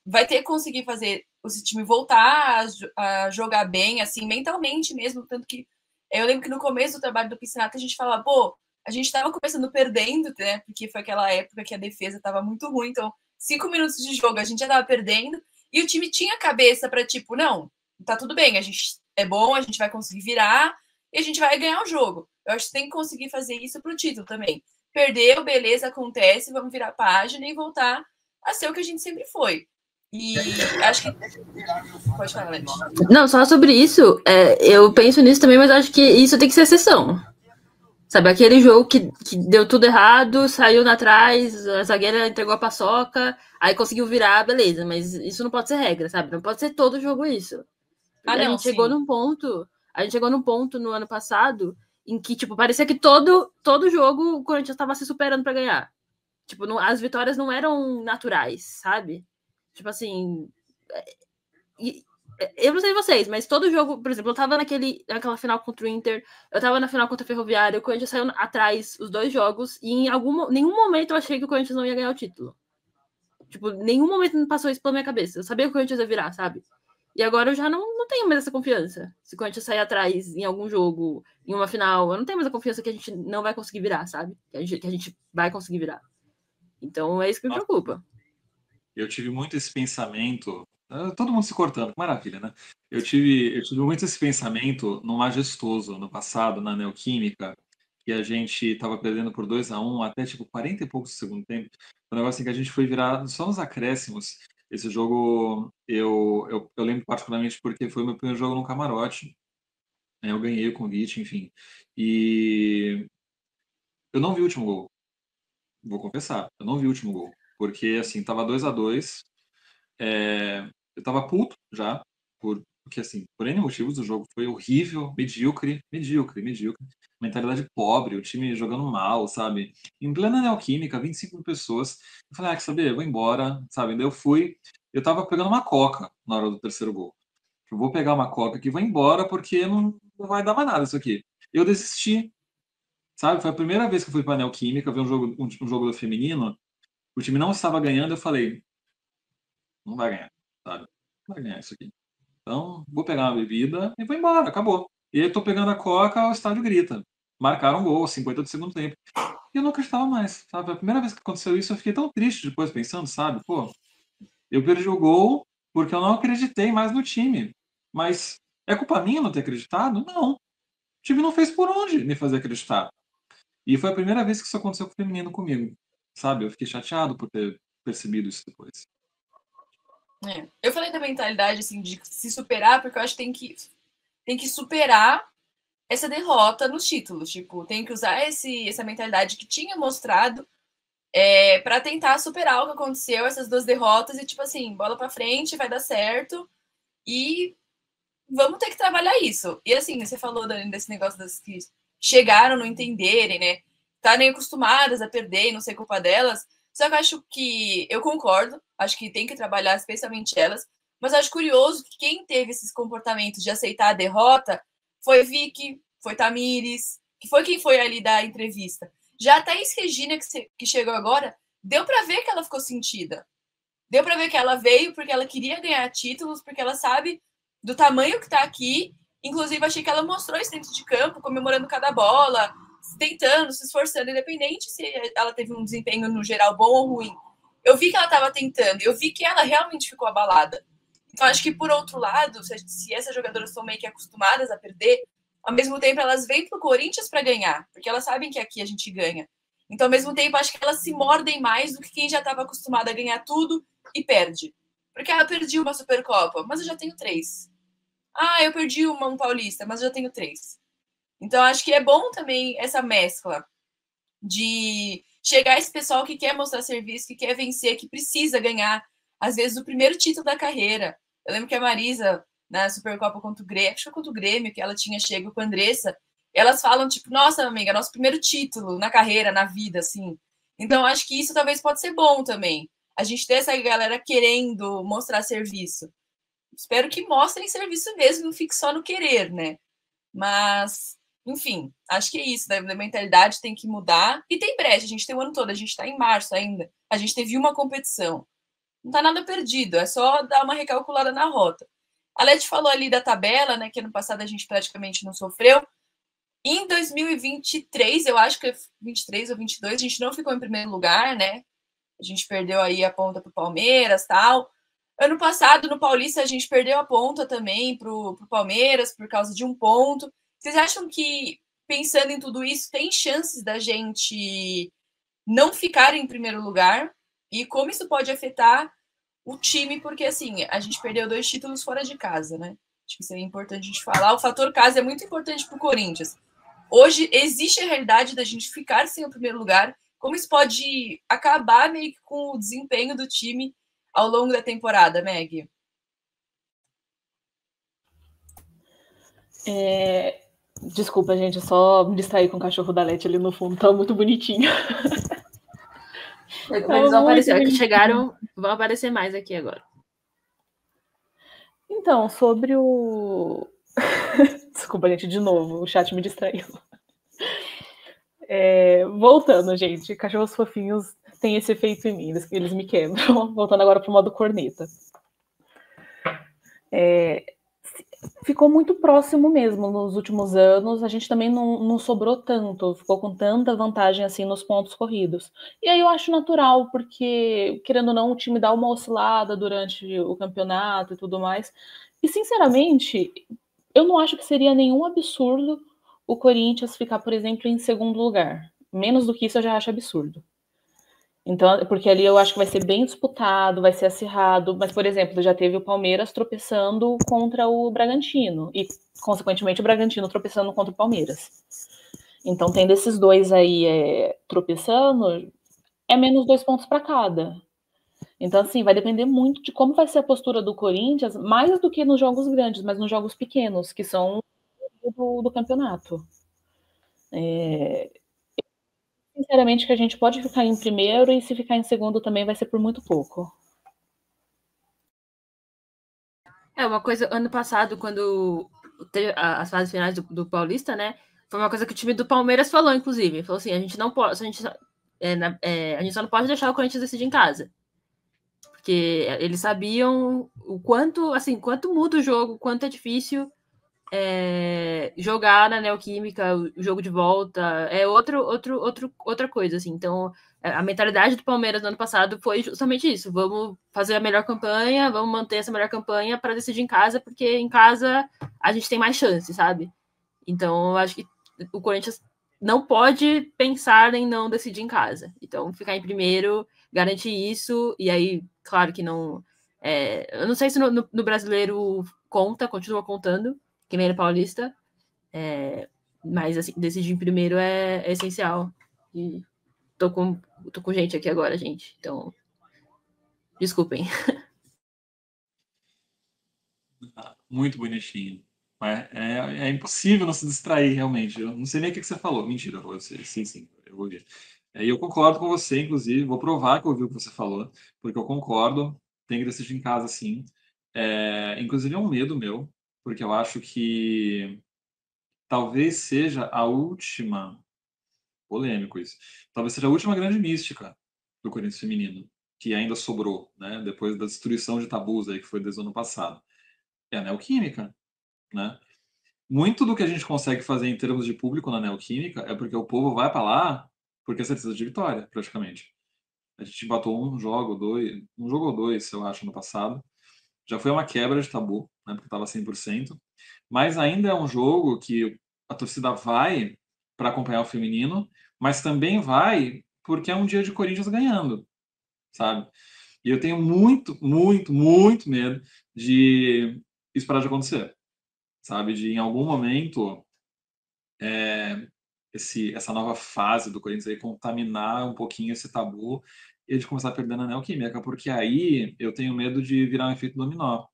Vai ter que conseguir fazer esse time voltar a jogar bem, assim, mentalmente mesmo. Tanto que eu lembro que no começo do trabalho do Piscinato a gente falava, pô, a gente estava começando perdendo, né? Porque foi aquela época que a defesa estava muito ruim. Então, 5 minutos de jogo a gente já estava perdendo. E o time tinha cabeça para, tipo, não, tá tudo bem, a gente é bom, a gente vai conseguir virar e a gente vai ganhar o jogo. Eu acho que tem que conseguir fazer isso pro título também. Perdeu, beleza, acontece, vamos virar a página e voltar a ser o que a gente sempre foi. E acho que... Pode falar, Leti. Não, só sobre isso, eu penso nisso também, mas acho que isso tem que ser exceção. Sabe, aquele jogo que deu tudo errado, saiu na trás, a zagueira entregou a paçoca, aí conseguiu virar, beleza, mas isso não pode ser regra, sabe? Não pode ser todo jogo isso. A gente chegou num ponto no ano passado em que, tipo, parecia que todo jogo o Corinthians estava se superando para ganhar. Tipo, as vitórias não eram naturais, sabe? Tipo assim... Eu não sei vocês, mas todo jogo, por exemplo, eu tava naquela final contra o Inter, eu tava na final contra o Ferroviário, o Corinthians saiu atrás os 2 jogos, e em nenhum momento eu achei que o Corinthians não ia ganhar o título. Tipo, nenhum momento não passou isso pela minha cabeça. Eu sabia que o Corinthians ia virar, sabe? E agora eu já não tenho mais essa confiança. Se o Corinthians sair atrás em algum jogo, em uma final, eu não tenho mais a confiança que a gente não vai conseguir virar, sabe? Que a gente vai conseguir virar. Então é isso que me preocupa. Eu tive muito esse pensamento. Todo mundo se cortando, que maravilha, né? Eu tive muito esse pensamento no Majestoso, no passado, na Neoquímica, que a gente estava perdendo por 2-1 até tipo 40 e poucos do segundo tempo. Um negócio assim que a gente foi virar só nos acréscimos. Esse jogo eu lembro particularmente porque foi meu primeiro jogo no camarote. Né? Eu ganhei o convite, enfim. E eu não vi o último gol. Vou confessar, eu não vi o último gol. Porque, assim, tava 2-2. Eu tava puto já, porque, assim, por N motivos o jogo foi horrível, medíocre. Mentalidade pobre, o time jogando mal, sabe? Em plena Neoquímica, 25 mil pessoas. Eu falei, quer saber? Eu vou embora, sabe? Daí eu tava pegando uma coca na hora do terceiro gol. Eu vou pegar uma coca aqui e vou embora porque não vai dar mais nada isso aqui. Eu desisti, sabe? Foi a primeira vez que eu fui pra Neoquímica ver um jogo do feminino. O time não estava ganhando, eu falei, não vai ganhar, sabe? Não vai ganhar isso aqui. Então, vou pegar uma bebida e vou embora, acabou. E aí eu tô pegando a coca, o estádio grita. Marcaram um gol, 50 do segundo tempo. E eu não acreditava mais, sabe? A primeira vez que aconteceu isso, eu fiquei tão triste depois pensando, sabe? Pô, eu perdi o gol porque eu não acreditei mais no time. Mas é culpa minha não ter acreditado? Não. O time não fez por onde me fazer acreditar. E foi a primeira vez que isso aconteceu com o feminino comigo, sabe? Eu fiquei chateado por ter percebido isso depois. Eu falei da mentalidade, assim, de se superar, porque eu acho que tem que superar essa derrota nos títulos. Tipo, tem que usar essa mentalidade que tinha mostrado para tentar superar o que aconteceu, essas duas derrotas, e tipo assim, bola para frente, vai dar certo, e vamos ter que trabalhar isso. E assim, você falou desse negócio das que chegaram, não entenderem, né? Estarem acostumadas a perder e não ser culpa delas. Só que eu acho que eu concordo, acho que tem que trabalhar especialmente elas, mas acho curioso que quem teve esses comportamentos de aceitar a derrota foi Vicky, foi Tamires, que foi quem foi ali da entrevista. Já a Thaís Regina, que chegou agora, deu para ver que ela ficou sentida. Deu para ver que ela veio porque ela queria ganhar títulos, porque ela sabe do tamanho que está aqui. Inclusive, achei que ela mostrou isso dentro de campo, comemorando cada bola, tentando, se esforçando, independente se ela teve um desempenho no geral bom ou ruim. Eu vi que ela estava tentando, eu vi que ela realmente ficou abalada. Então, acho que, por outro lado, se essas jogadoras estão meio que acostumadas a perder, ao mesmo tempo elas vêm para o Corinthians para ganhar, porque elas sabem que aqui a gente ganha. Então, ao mesmo tempo, acho que elas se mordem mais do que quem já estava acostumado a ganhar tudo e perde. Porque eu perdi uma Supercopa, mas eu já tenho 3. Eu perdi um Paulista, mas eu já tenho 3. Então, acho que é bom também essa mescla de chegar esse pessoal que quer mostrar serviço, que quer vencer, que precisa ganhar, às vezes, o primeiro título da carreira. Eu lembro que a Marisa, na Supercopa contra o Grêmio, acho que foi contra o Grêmio, que ela tinha chego com a Andressa, elas falam, tipo, nossa, amiga, nosso primeiro título na carreira, na vida, assim. Então, acho que isso talvez pode ser bom também. A gente ter essa galera querendo mostrar serviço. Espero que mostrem serviço mesmo, não fique só no querer, né? Mas, enfim, acho que é isso. A mentalidade tem que mudar. E tem brecha, a gente tem o ano todo, a gente está em março ainda. A gente teve uma competição. Não está nada perdido, é só dar uma recalculada na rota. A Leti falou ali da tabela, né? Que ano passado a gente praticamente não sofreu. Em 2023, eu acho que é 23 ou 22, a gente não ficou em primeiro lugar, né? A gente perdeu aí a ponta para o Palmeiras, tal. Ano passado, no Paulista, a gente perdeu a ponta também para o Palmeiras por causa de um ponto. Vocês acham que, pensando em tudo isso, tem chances da gente não ficar em primeiro lugar? E como isso pode afetar o time? Porque, assim, a gente perdeu 2 títulos fora de casa, né? Acho que isso é importante a gente falar. O fator casa é muito importante para o Corinthians. Hoje, existe a realidade da gente ficar sem o primeiro lugar. Como isso pode acabar meio que com o desempenho do time ao longo da temporada, Meg? Desculpa, gente, eu só me distraí com o cachorro da Leti ali no fundo, tá muito bonitinho. Eles vão aparecer, que chegaram, vão aparecer mais aqui agora. Então, sobre o... Desculpa, gente, de novo, o chat me distraiu. Voltando, gente, cachorros fofinhos têm esse efeito em mim, eles me quebram. Voltando agora pro modo corneta. ficou muito próximo mesmo nos últimos anos. A gente também não sobrou tanto, ficou com tanta vantagem assim nos pontos corridos. E aí eu acho natural, porque, querendo ou não, o time dá uma oscilada durante o campeonato e tudo mais. E, sinceramente, eu não acho que seria nenhum absurdo o Corinthians ficar, por exemplo, em segundo lugar. Menos do que isso eu já acho absurdo. Então, porque ali eu acho que vai ser bem disputado, vai ser acirrado, mas, por exemplo, já teve o Palmeiras tropeçando contra o Bragantino, e, consequentemente, o Bragantino tropeçando contra o Palmeiras. Então, tendo esses dois aí tropeçando, é menos 2 pontos para cada. Então, assim, vai depender muito de como vai ser a postura do Corinthians, mais do que nos jogos grandes, mas nos jogos pequenos, que são do campeonato. Sinceramente, que a gente pode ficar em primeiro e se ficar em segundo também vai ser por muito pouco. Uma coisa, ano passado, quando teve as fases finais do Paulista, né? Foi uma coisa que o time do Palmeiras falou, inclusive. Falou assim, a gente não pode, a gente só não pode deixar o Corinthians decidir em casa. Porque eles sabiam o quanto, assim, quanto muda o jogo, quanto é difícil jogar na Neoquímica, o jogo de volta, é outra coisa, assim. Então, a mentalidade do Palmeiras no ano passado foi justamente isso. Vamos fazer a melhor campanha, vamos manter essa melhor campanha para decidir em casa, porque em casa a gente tem mais chance, sabe? Então, eu acho que o Corinthians não pode pensar em não decidir em casa. Então, ficar em primeiro, garantir isso, e aí, claro que não... eu não sei se no brasileiro continua contando, que nem no Paulista, mas assim, decidir em primeiro é essencial. E tô com gente aqui agora, gente, então desculpem. Muito bonitinho. É impossível não se distrair, realmente. Eu não sei nem o que você falou. Mentira, você. Sim, eu vou ver. E eu concordo com você, inclusive. Vou provar que eu ouvi o que você falou, porque eu concordo. Tem que decidir em casa, sim. Inclusive, é um medo meu, porque eu acho que talvez seja a última. Polêmico isso. Talvez seja a última grande mística do Corinthians feminino, que ainda sobrou, né? Depois da destruição de tabus aí, que foi desde o ano passado. É a Neoquímica, né? Muito do que a gente consegue fazer em termos de público na Neoquímica é porque o povo vai para lá porque é certeza de vitória, praticamente. A gente empatou um jogo ou dois, eu acho, no passado. Já foi uma quebra de tabu, né, porque estava 100%. Mas ainda é um jogo que a torcida vai para acompanhar o feminino, mas também vai porque é um dia de Corinthians ganhando, sabe? E eu tenho muito, muito, muito medo de isso parar de acontecer, sabe? De em algum momento essa nova fase do Corinthians aí contaminar um pouquinho esse tabu e de começar a perder na Neoquímica, porque aí eu tenho medo de virar um efeito dominó.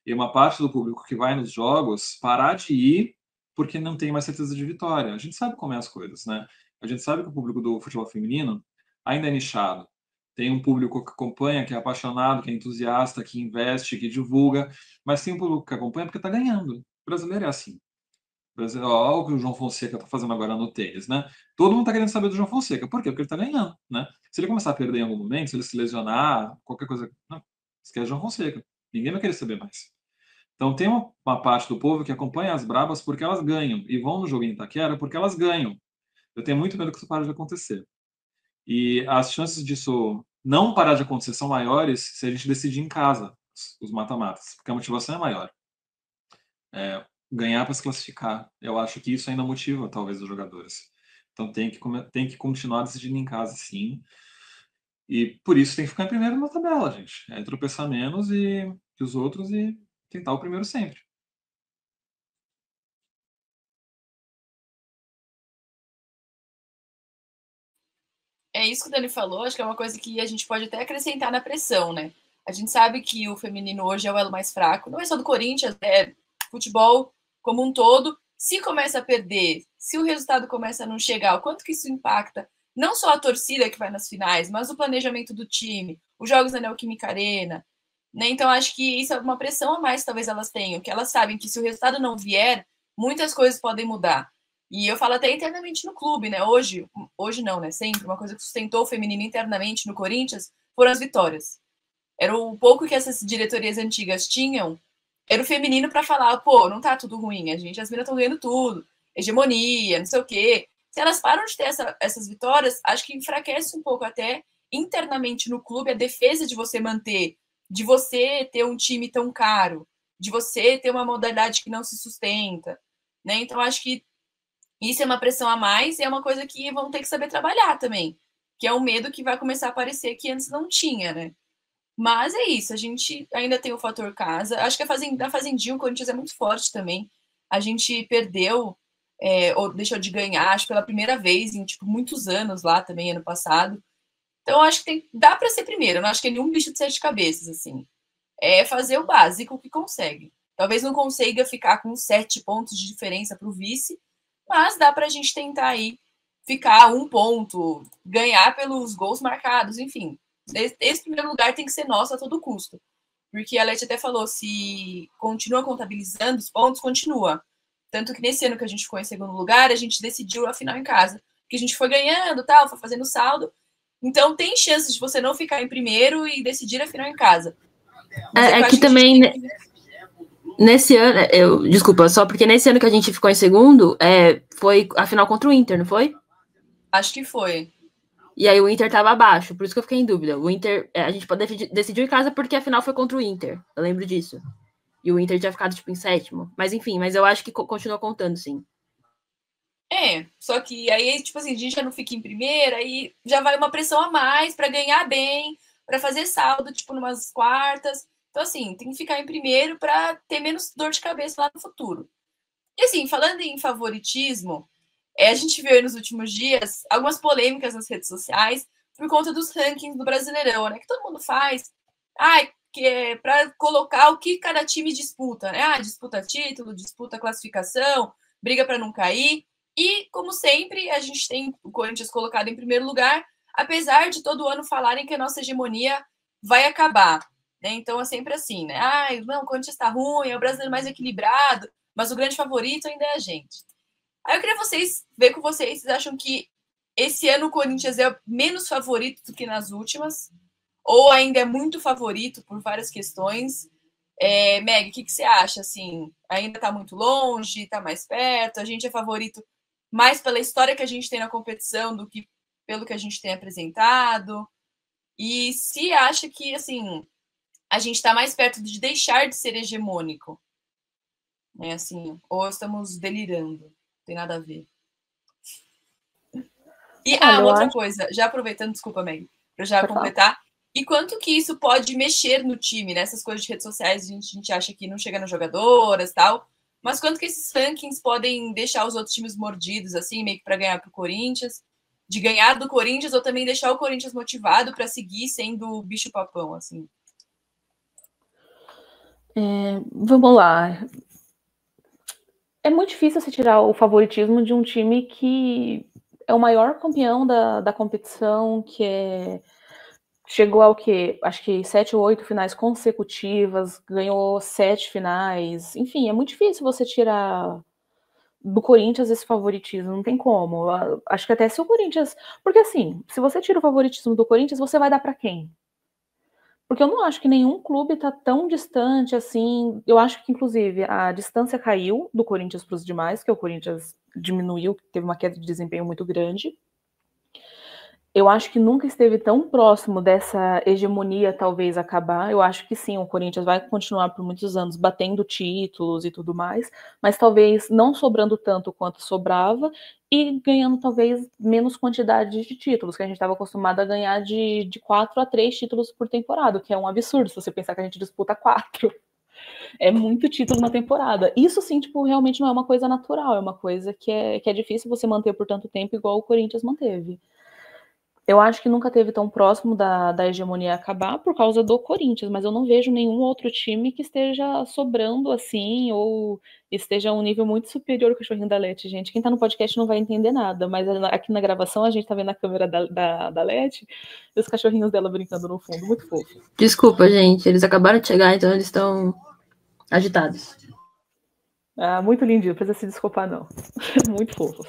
E uma parte do público que vai nos jogos parar de ir porque não tem mais certeza de vitória. A gente sabe como é as coisas, né? A gente sabe que o público do futebol feminino ainda é nichado. Tem um público que acompanha, que é apaixonado, que é entusiasta, que investe, que divulga, mas tem um público que acompanha porque está ganhando. O brasileiro é assim. Olha o que o João Fonseca está fazendo agora no tênis, né? Todo mundo está querendo saber do João Fonseca. Por quê? Porque ele está ganhando, né? Se ele começar a perder em algum momento, se ele se lesionar, qualquer coisa... Não, esquece João Fonseca. Ninguém vai querer saber mais. Então tem uma parte do povo que acompanha as brabas porque elas ganham e vão no jogo em Itaquera porque elas ganham. Eu tenho muito medo que isso pare de acontecer. E as chances disso não parar de acontecer são maiores se a gente decidir em casa os mata-matas, porque a motivação é maior. Ganhar para se classificar. Eu acho que isso ainda motiva, talvez, os jogadores. Então tem que continuar decidindo em casa, sim. E por isso tem que ficar em primeiro na tabela, gente. É tropeçar menos que os outros e tentar o primeiro sempre. É isso que o Dani falou, acho que é uma coisa que a gente pode até acrescentar na pressão, né? A gente sabe que o feminino hoje é o elo mais fraco, não é só do Corinthians, é futebol como um todo. Se começa a perder, se o resultado começa a não chegar, o quanto que isso impacta não só a torcida que vai nas finais, mas o planejamento do time, os jogos da Neoquímica Arena, né? Então acho que isso é uma pressão a mais, talvez elas tenham, que elas sabem que se o resultado não vier, muitas coisas podem mudar. E eu falo até internamente no clube, né? Hoje não, né? Sempre uma coisa que sustentou o feminino internamente no Corinthians foram as vitórias. Era o pouco que essas diretorias antigas tinham, era o feminino para falar, pô, não tá tudo ruim, as meninas estão ganhando tudo, hegemonia, não sei o quê. Se elas param de ter essas vitórias, acho que enfraquece um pouco até internamente no clube a defesa de você manter, de você ter um time tão caro, de você ter uma modalidade que não se sustenta, né? Então, acho que isso é uma pressão a mais e é uma coisa que vão ter que saber trabalhar também, que é um medo que vai começar a aparecer que antes não tinha, né? Mas é isso, a gente ainda tem o fator casa. Acho que a Fazendinha, o Corinthians é muito forte também. A gente perdeu, ou deixou de ganhar, acho, pela primeira vez em tipo, muitos anos lá também, ano passado. Então, acho que dá para ser primeiro. Não acho que é nenhum bicho de sete cabeças, assim. É fazer o básico que consegue. Talvez não consiga ficar com 7 pontos de diferença para o vice, mas dá para a gente tentar aí ficar 1 ponto, ganhar pelos gols marcados, enfim. Esse primeiro lugar tem que ser nosso a todo custo. Porque a Leti até falou, se continua contabilizando os pontos, continua. Tanto que nesse ano que a gente ficou em segundo lugar, a gente decidiu a final em casa. Porque a gente foi ganhando, tal, foi fazendo saldo. Então tem chances de você não ficar em primeiro e decidir a final em casa. É que também, nesse ano, desculpa, só porque nesse ano que a gente ficou em segundo, foi a final contra o Inter, não foi? Acho que foi. E aí o Inter tava abaixo, por isso que eu fiquei em dúvida. O Inter, a gente decidiu em casa porque a final foi contra o Inter, eu lembro disso. E o Inter tinha ficado, tipo, em 7º. Mas enfim, mas eu acho que continua contando, sim. Só que aí, tipo assim, a gente já não fica em primeira, aí já vai uma pressão a mais para ganhar bem, para fazer saldo, tipo, numas quartas. Então, assim, tem que ficar em primeiro para ter menos dor de cabeça lá no futuro. E, assim, falando em favoritismo, a gente viu aí nos últimos dias algumas polêmicas nas redes sociais por conta dos rankings do Brasileirão, né? Que todo mundo faz. Que é para colocar o que cada time disputa, né? Disputa título, disputa classificação, briga para não cair. E, como sempre, a gente tem o Corinthians colocado em primeiro lugar, apesar de todo ano falarem que a nossa hegemonia vai acabar. Né? Então, é sempre assim, né? Não, o Corinthians está ruim, é o brasileiro mais equilibrado, mas o grande favorito ainda é a gente. Aí eu queria ver com vocês acham que esse ano o Corinthians é menos favorito do que nas últimas? Ou ainda é muito favorito por várias questões? Meg, o que você acha? Assim, ainda está muito longe, está mais perto? A gente é favorito mais pela história que a gente tem na competição do que pelo que a gente tem apresentado? E se acha que, assim, a gente está mais perto de deixar de ser hegemônico? Assim, ou estamos delirando? Não tem nada a ver. E, outra coisa, já aproveitando, desculpa, Meg, para já completar, e quanto que isso pode mexer no time, né? Essas coisas de redes sociais, a gente acha que não chega nas jogadoras e tal, mas quanto que esses rankings podem deixar os outros times mordidos, assim, meio que para ganhar pro Corinthians, de ganhar do Corinthians, ou também deixar o Corinthians motivado para seguir sendo o bicho-papão, assim? Vamos lá. É muito difícil você tirar o favoritismo de um time que é o maior campeão da competição, que chegou ao quê? Acho que 7 ou 8 finais consecutivas, ganhou 7 finais. Enfim, é muito difícil você tirar do Corinthians esse favoritismo, não tem como. Acho que até se o Corinthians... Porque assim, se você tira o favoritismo do Corinthians, você vai dar para quem? Porque eu não acho que nenhum clube está tão distante assim. Eu acho que, inclusive, a distância caiu do Corinthians para os demais, que o Corinthians diminuiu, teve uma queda de desempenho muito grande. Eu acho que nunca esteve tão próximo dessa hegemonia talvez acabar. Eu acho que sim, o Corinthians vai continuar por muitos anos batendo títulos e tudo mais, mas talvez não sobrando tanto quanto sobrava e ganhando talvez menos quantidade de títulos, que a gente estava acostumado a ganhar de 4 a 3 títulos por temporada, o que é um absurdo se você pensar que a gente disputa 4. É muito título na temporada. Isso sim, tipo, realmente não é uma coisa natural, é uma coisa que é difícil você manter por tanto tempo igual o Corinthians manteve. Eu acho que nunca teve tão próximo da hegemonia acabar por causa do Corinthians, mas eu não vejo nenhum outro time que esteja sobrando assim, ou esteja a um nível muito superior ao cachorrinho da Leti, gente. Quem tá no podcast não vai entender nada, mas aqui na gravação a gente tá vendo a câmera da Leti e os cachorrinhos dela brincando no fundo, muito fofo. Desculpa, gente, eles acabaram de chegar, então eles estão agitados. Muito lindinho, não precisa se desculpar, não. Muito fofos.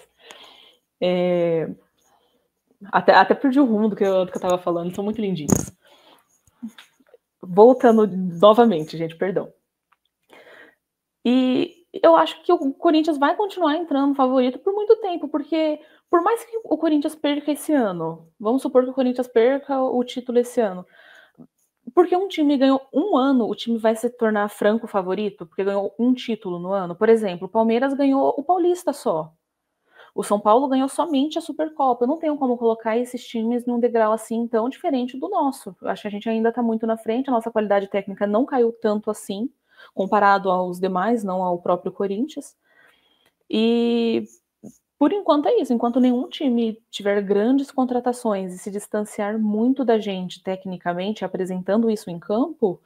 Até perdi o rumo do que eu tava falando, são muito lindinhos. Voltando novamente, gente, perdão. E eu acho que o Corinthians vai continuar entrando favorito por muito tempo, porque por mais que o Corinthians perca esse ano, vamos supor que o Corinthians perca o título esse ano, porque um time ganhou um ano, o time vai se tornar franco favorito, porque ganhou um título no ano. Por exemplo, o Palmeiras ganhou o Paulista só. O São Paulo ganhou somente a Supercopa. Eu não tenho como colocar esses times num degrau assim tão diferente do nosso. Eu acho que a gente ainda está muito na frente, a nossa qualidade técnica não caiu tanto assim, comparado aos demais, não ao próprio Corinthians. E por enquanto é isso. Enquanto nenhum time tiver grandes contratações e se distanciar muito da gente tecnicamente, apresentando isso em campo,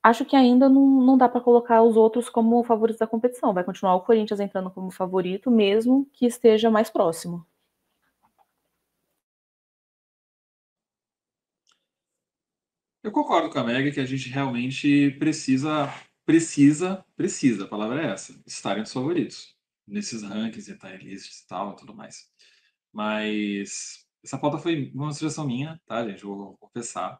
acho que ainda não dá para colocar os outros como favoritos da competição. Vai continuar o Corinthians entrando como favorito, mesmo que esteja mais próximo. Eu concordo com a Meg que a gente realmente precisa, a palavra é essa, estar entre os favoritos, nesses rankings e tier lists e tal, e tudo mais. Mas essa pauta foi uma sugestão minha, tá, gente? Eu vou confessar.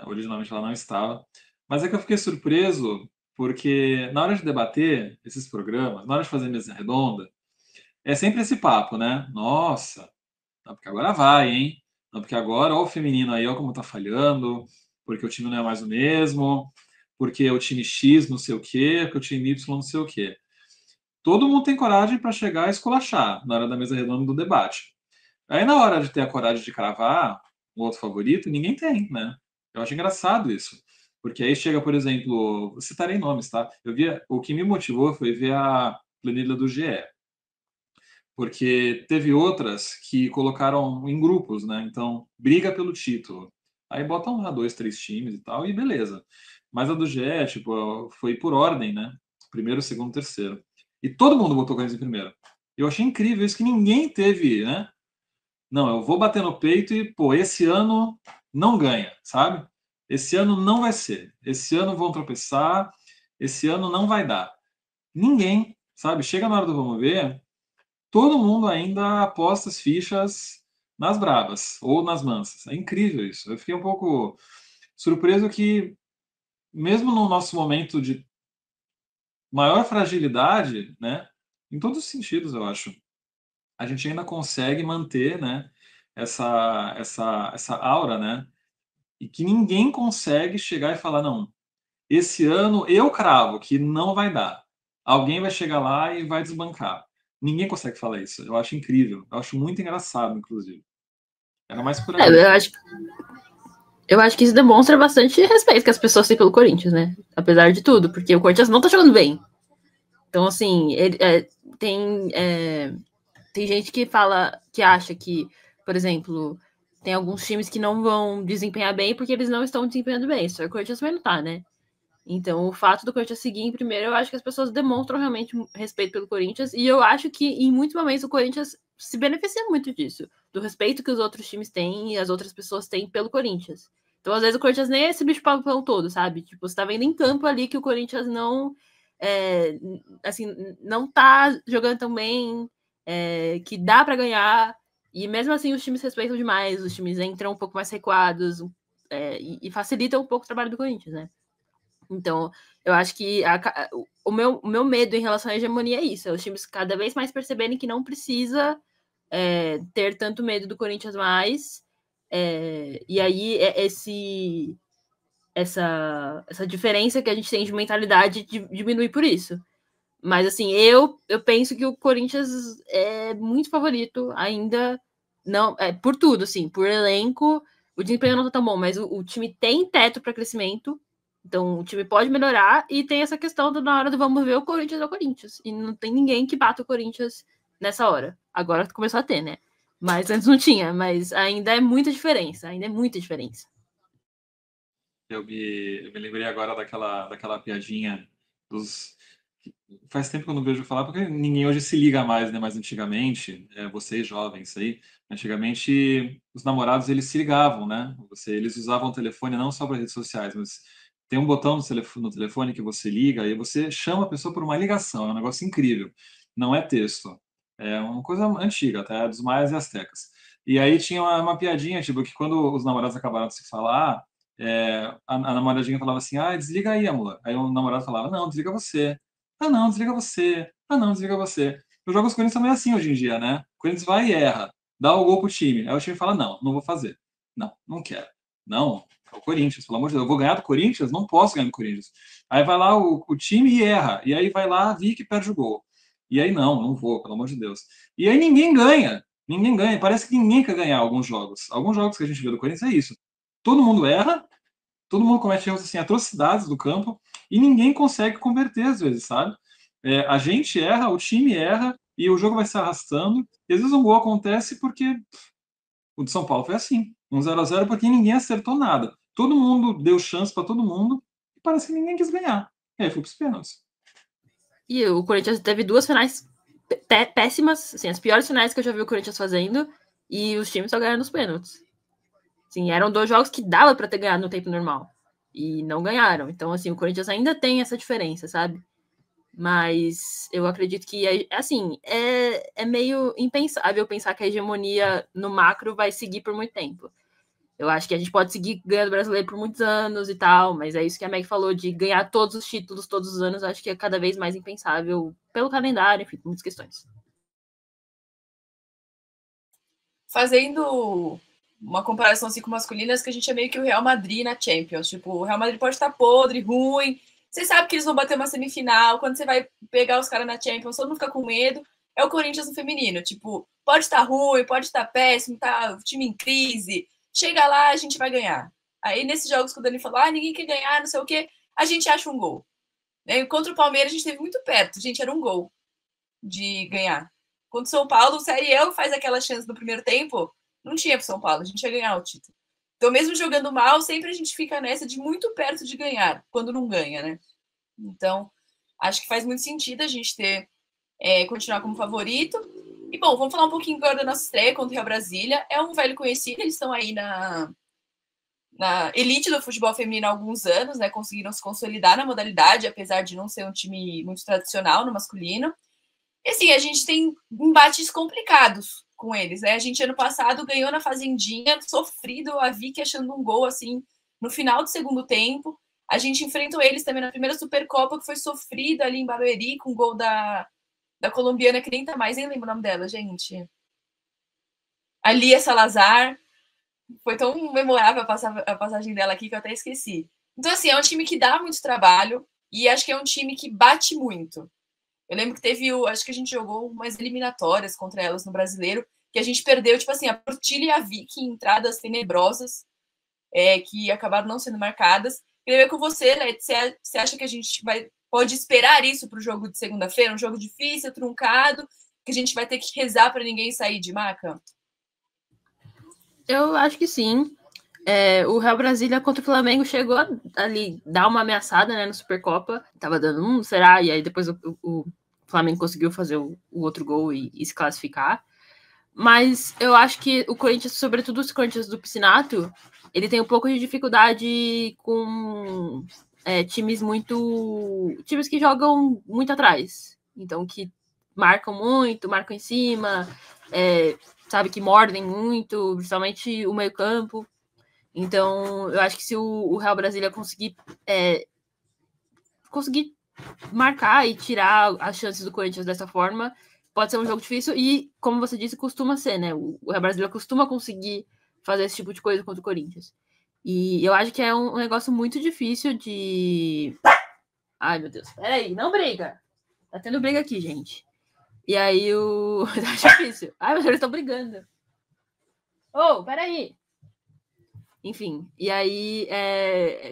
Originalmente ela não estava. Mas é que eu fiquei surpreso porque na hora de debater esses programas, na hora de fazer mesa redonda, é sempre esse papo, né? Nossa, não, porque agora vai, hein? Não, porque agora, ó, o feminino aí, ó, como tá falhando, porque o time não é mais o mesmo, porque o time X não sei o quê, porque o time Y não sei o quê. Todo mundo tem coragem para chegar e esculachar na hora da mesa redonda do debate. Aí na hora de ter a coragem de cravar um outro favorito, ninguém tem, né? Eu acho engraçado isso. Porque aí chega, por exemplo, citarei nomes, tá? O que me motivou foi ver a planilha do GE. Porque teve outras que colocaram em grupos, né? Então, briga pelo título. Aí botam lá 2, 3 times e tal, e beleza. Mas a do GE, tipo, foi por ordem, né? Primeiro, segundo, terceiro. E todo mundo botou Corinthians em primeiro. Eu achei incrível isso, que ninguém teve, né? Não, eu vou bater no peito e, pô, esse ano não ganha, sabe? Esse ano não vai ser. Esse ano vão tropeçar. Esse ano não vai dar. Ninguém, sabe? Chega na hora do vamos ver, todo mundo ainda aposta as fichas nas brabas ou nas mansas. É incrível isso. Eu fiquei um pouco surpreso que, mesmo no nosso momento de maior fragilidade, né? Em todos os sentidos, eu acho, a gente ainda consegue manter, né? Essa aura, né? E que ninguém consegue chegar e falar, não, esse ano eu cravo que não vai dar. Alguém vai chegar lá e vai desbancar. Ninguém consegue falar isso. Eu acho incrível. Eu acho muito engraçado, inclusive. Era mais por aí. Eu acho que isso demonstra bastante respeito que as pessoas têm pelo Corinthians, né? Apesar de tudo, porque o Corinthians não tá jogando bem. Então, assim, tem gente que fala, que acha que, por exemplo, tem alguns times que não vão desempenhar bem porque eles não estão desempenhando bem. Só que o Corinthians vai lutar, né? Então, o fato do Corinthians seguir em primeiro, eu acho que as pessoas demonstram realmente respeito pelo Corinthians. E eu acho que, em muitos momentos, o Corinthians se beneficia muito disso. Do respeito que os outros times têm e as outras pessoas têm pelo Corinthians. Então, às vezes, o Corinthians nem é esse bicho-papão todo, sabe? Tipo, você tá vendo em campo ali que o Corinthians não... não tá jogando tão bem, que dá para ganhar. E mesmo assim, os times respeitam demais. Os times entram um pouco mais recuados e facilitam um pouco o trabalho do Corinthians, né? Então, eu acho que o meu medo em relação à hegemonia é isso. É os times cada vez mais perceberem que não precisa ter tanto medo do Corinthians mais. E aí, essa diferença que a gente tem de mentalidade diminui por isso. Mas, assim, eu penso que o Corinthians é muito favorito ainda, não por tudo, assim, por elenco. O desempenho não tá tão bom, mas o time tem teto para crescimento. Então, o time pode melhorar e tem essa questão na hora do vamos ver, o Corinthians é o Corinthians. E não tem ninguém que bata o Corinthians nessa hora. Agora começou a ter, né? Mas antes não tinha, mas ainda é muita diferença. Eu me lembrei agora daquela piadinha dos... Faz tempo que eu não vejo falar, porque ninguém hoje se liga mais, né? Mas antigamente, vocês jovens aí, antigamente os namorados eles se ligavam, né? Eles usavam o telefone não só para redes sociais, mas tem um botão no telefone que você liga e você chama a pessoa por uma ligação. É um negócio incrível. Não é texto. É uma coisa antiga, até dos maias e astecas. E aí tinha uma piadinha, tipo, que quando os namorados acabaram de se falar, a namoradinha falava assim, desliga aí, amor. Aí o namorado falava, não, desliga você. Ah, não, desliga você. Ah, não, desliga você. Os jogos do Corinthians são meio assim hoje em dia, né? O Corinthians vai e erra, dá o gol pro time. Aí o time fala, não vou fazer. Não quero. Não, é o Corinthians, pelo amor de Deus. Eu vou ganhar do Corinthians? Não posso ganhar do Corinthians. Aí vai lá o time e erra. E aí vai lá a Vicky e perde o gol. E aí não vou, pelo amor de Deus. E aí ninguém ganha. Ninguém ganha. Parece que ninguém quer ganhar alguns jogos. Alguns jogos que a gente vê do Corinthians é isso. Todo mundo erra, todo mundo comete erros assim, atrocidades do campo, e ninguém consegue converter às vezes, sabe? A gente erra, o time erra, e o jogo vai se arrastando. E às vezes um gol acontece porque o de São Paulo foi assim. 1-0 porque ninguém acertou nada. Todo mundo deu chance para todo mundo e parece que ninguém quis ganhar. E aí foi para os pênaltis. E o Corinthians teve 2 finais péssimas, assim, as piores finais que eu já vi o Corinthians fazendo, e os times só ganharam nos pênaltis. Sim, eram 2 jogos que dava para ter ganhado no tempo normal e não ganharam. Então, assim, o Corinthians ainda tem essa diferença, sabe? Mas eu acredito que, assim, é meio impensável pensar que a hegemonia no macro vai seguir por muito tempo. Eu acho que a gente pode seguir ganhando brasileiro por muitos anos e tal, mas é isso que a Meg falou, de ganhar todos os títulos todos os anos, acho que é cada vez mais impensável pelo calendário, enfim, muitas questões. Fazendo uma comparação assim com masculinas, que a gente é meio que o Real Madrid na Champions. Tipo, o Real Madrid pode estar podre, ruim, você sabe que eles vão bater uma semifinal, quando você vai pegar os caras na Champions, todo mundo fica com medo. É o Corinthians no feminino, tipo, pode estar ruim, pode estar péssimo, tá o time em crise, chega lá, a gente vai ganhar. Aí, nesses jogos que o Dani falou, ninguém quer ganhar, não sei o quê, a gente acha um gol. Contra o Palmeiras, a gente esteve muito perto, gente, era um gol de ganhar. Contra o São Paulo, o Sariel faz aquela chance no primeiro tempo, não tinha pro São Paulo, a gente ia ganhar o título. Então, mesmo jogando mal, sempre a gente fica nessa de muito perto de ganhar, quando não ganha, né? Então, acho que faz muito sentido a gente continuar como favorito. E, bom, vamos falar um pouquinho agora da nossa estreia contra o Real Brasília. É um velho conhecido, eles estão aí na elite do futebol feminino há alguns anos, né? Conseguiram se consolidar na modalidade, apesar de não ser um time muito tradicional no masculino. E, assim, a gente tem embates complicados com eles, né? A gente, ano passado, ganhou na Fazendinha, sofrido, a Vicky achando um gol, assim, no final do segundo tempo. A gente enfrentou eles também na primeira Supercopa, que foi sofrida ali em Barueri, com o gol da colombiana, que nem tá mais, nem lembro o nome dela, gente. A Lia Salazar. Foi tão memorável a passagem dela aqui que eu até esqueci. Então, assim, é um time que dá muito trabalho e acho que é um time que bate muito. Eu lembro que acho que a gente jogou umas eliminatórias contra elas no Brasileiro, que a gente perdeu, tipo assim, a Portilha e a Vicky em entradas tenebrosas, que acabaram não sendo marcadas. Queria ver com você, né? Você acha que a gente pode esperar isso para o jogo de segunda-feira? Um jogo difícil, truncado, que a gente vai ter que rezar para ninguém sair de maca? Eu acho que sim. O Real Brasília contra o Flamengo chegou a ali dar uma ameaçada, né, no Supercopa. Tava dando será? E aí depois o Flamengo conseguiu fazer o outro gol e se classificar. Mas eu acho que o Corinthians, sobretudo os Corinthians do Piscinato, ele tem um pouco de dificuldade com times que jogam muito atrás. Então, que marcam muito, marcam em cima, sabe, que mordem muito, principalmente o meio-campo. Então, eu acho que se o Real Brasília conseguir marcar e tirar as chances do Corinthians dessa forma, pode ser um jogo difícil e, como você disse, costuma ser, né? O Real Brasília costuma conseguir fazer esse tipo de coisa contra o Corinthians. E eu acho que é um negócio muito difícil de... Ai, meu Deus. Peraí, não briga. Tá tendo briga aqui, gente. E aí tá difícil. Ai, mas eles estão brigando. Peraí. Enfim, e aí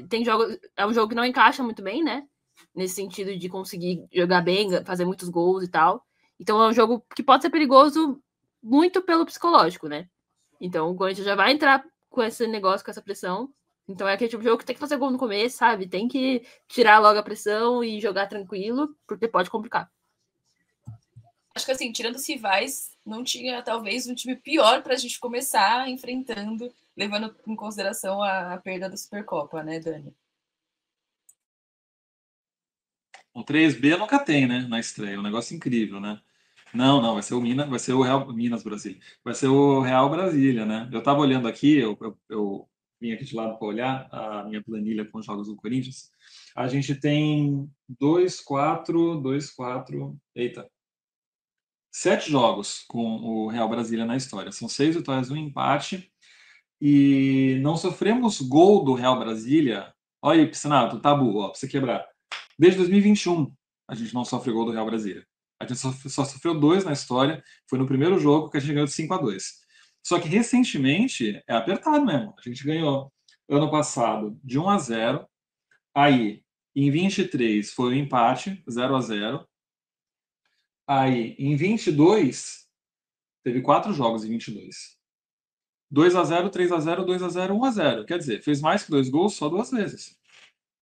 tem jogos... É um jogo que não encaixa muito bem, né? Nesse sentido de conseguir jogar bem, fazer muitos gols e tal. Então é um jogo que pode ser perigoso muito pelo psicológico, né? Então o Corinthians já vai entrar com esse negócio, com essa pressão. Então é aquele tipo de jogo que tem que fazer gol no começo, sabe? Tem que tirar logo a pressão e jogar tranquilo, porque pode complicar. Acho que, assim, tirando os rivais, não tinha, talvez, um time pior para a gente começar enfrentando, levando em consideração a perda da Supercopa, né, Dani? Um 3B nunca tem, né? Na estreia. Um negócio incrível, né? Não, vai ser vai ser o Real Minas Brasília. Vai ser o Real Brasília, né? Eu tava olhando aqui, eu vim aqui de lado para olhar a minha planilha com os jogos do Corinthians. A gente tem 7 jogos com o Real Brasília na história. São 6 vitórias, 1 empate. E não sofremos gol do Real Brasília. Olha aí, Piscinato, tabu, ó, pra você quebrar. Desde 2021, a gente não sofre gol do Real Brasília. A gente só sofreu 2 na história. Foi no primeiro jogo que a gente ganhou de 5-2. Só que recentemente é apertado mesmo. A gente ganhou ano passado de 1-0. Aí, em 23, foi o empate, 0-0. Aí, em 22, teve 4 jogos em 22. 2-0, 3-0, 2-0, 1-0. Quer dizer, fez mais que 2 gols só 2 vezes.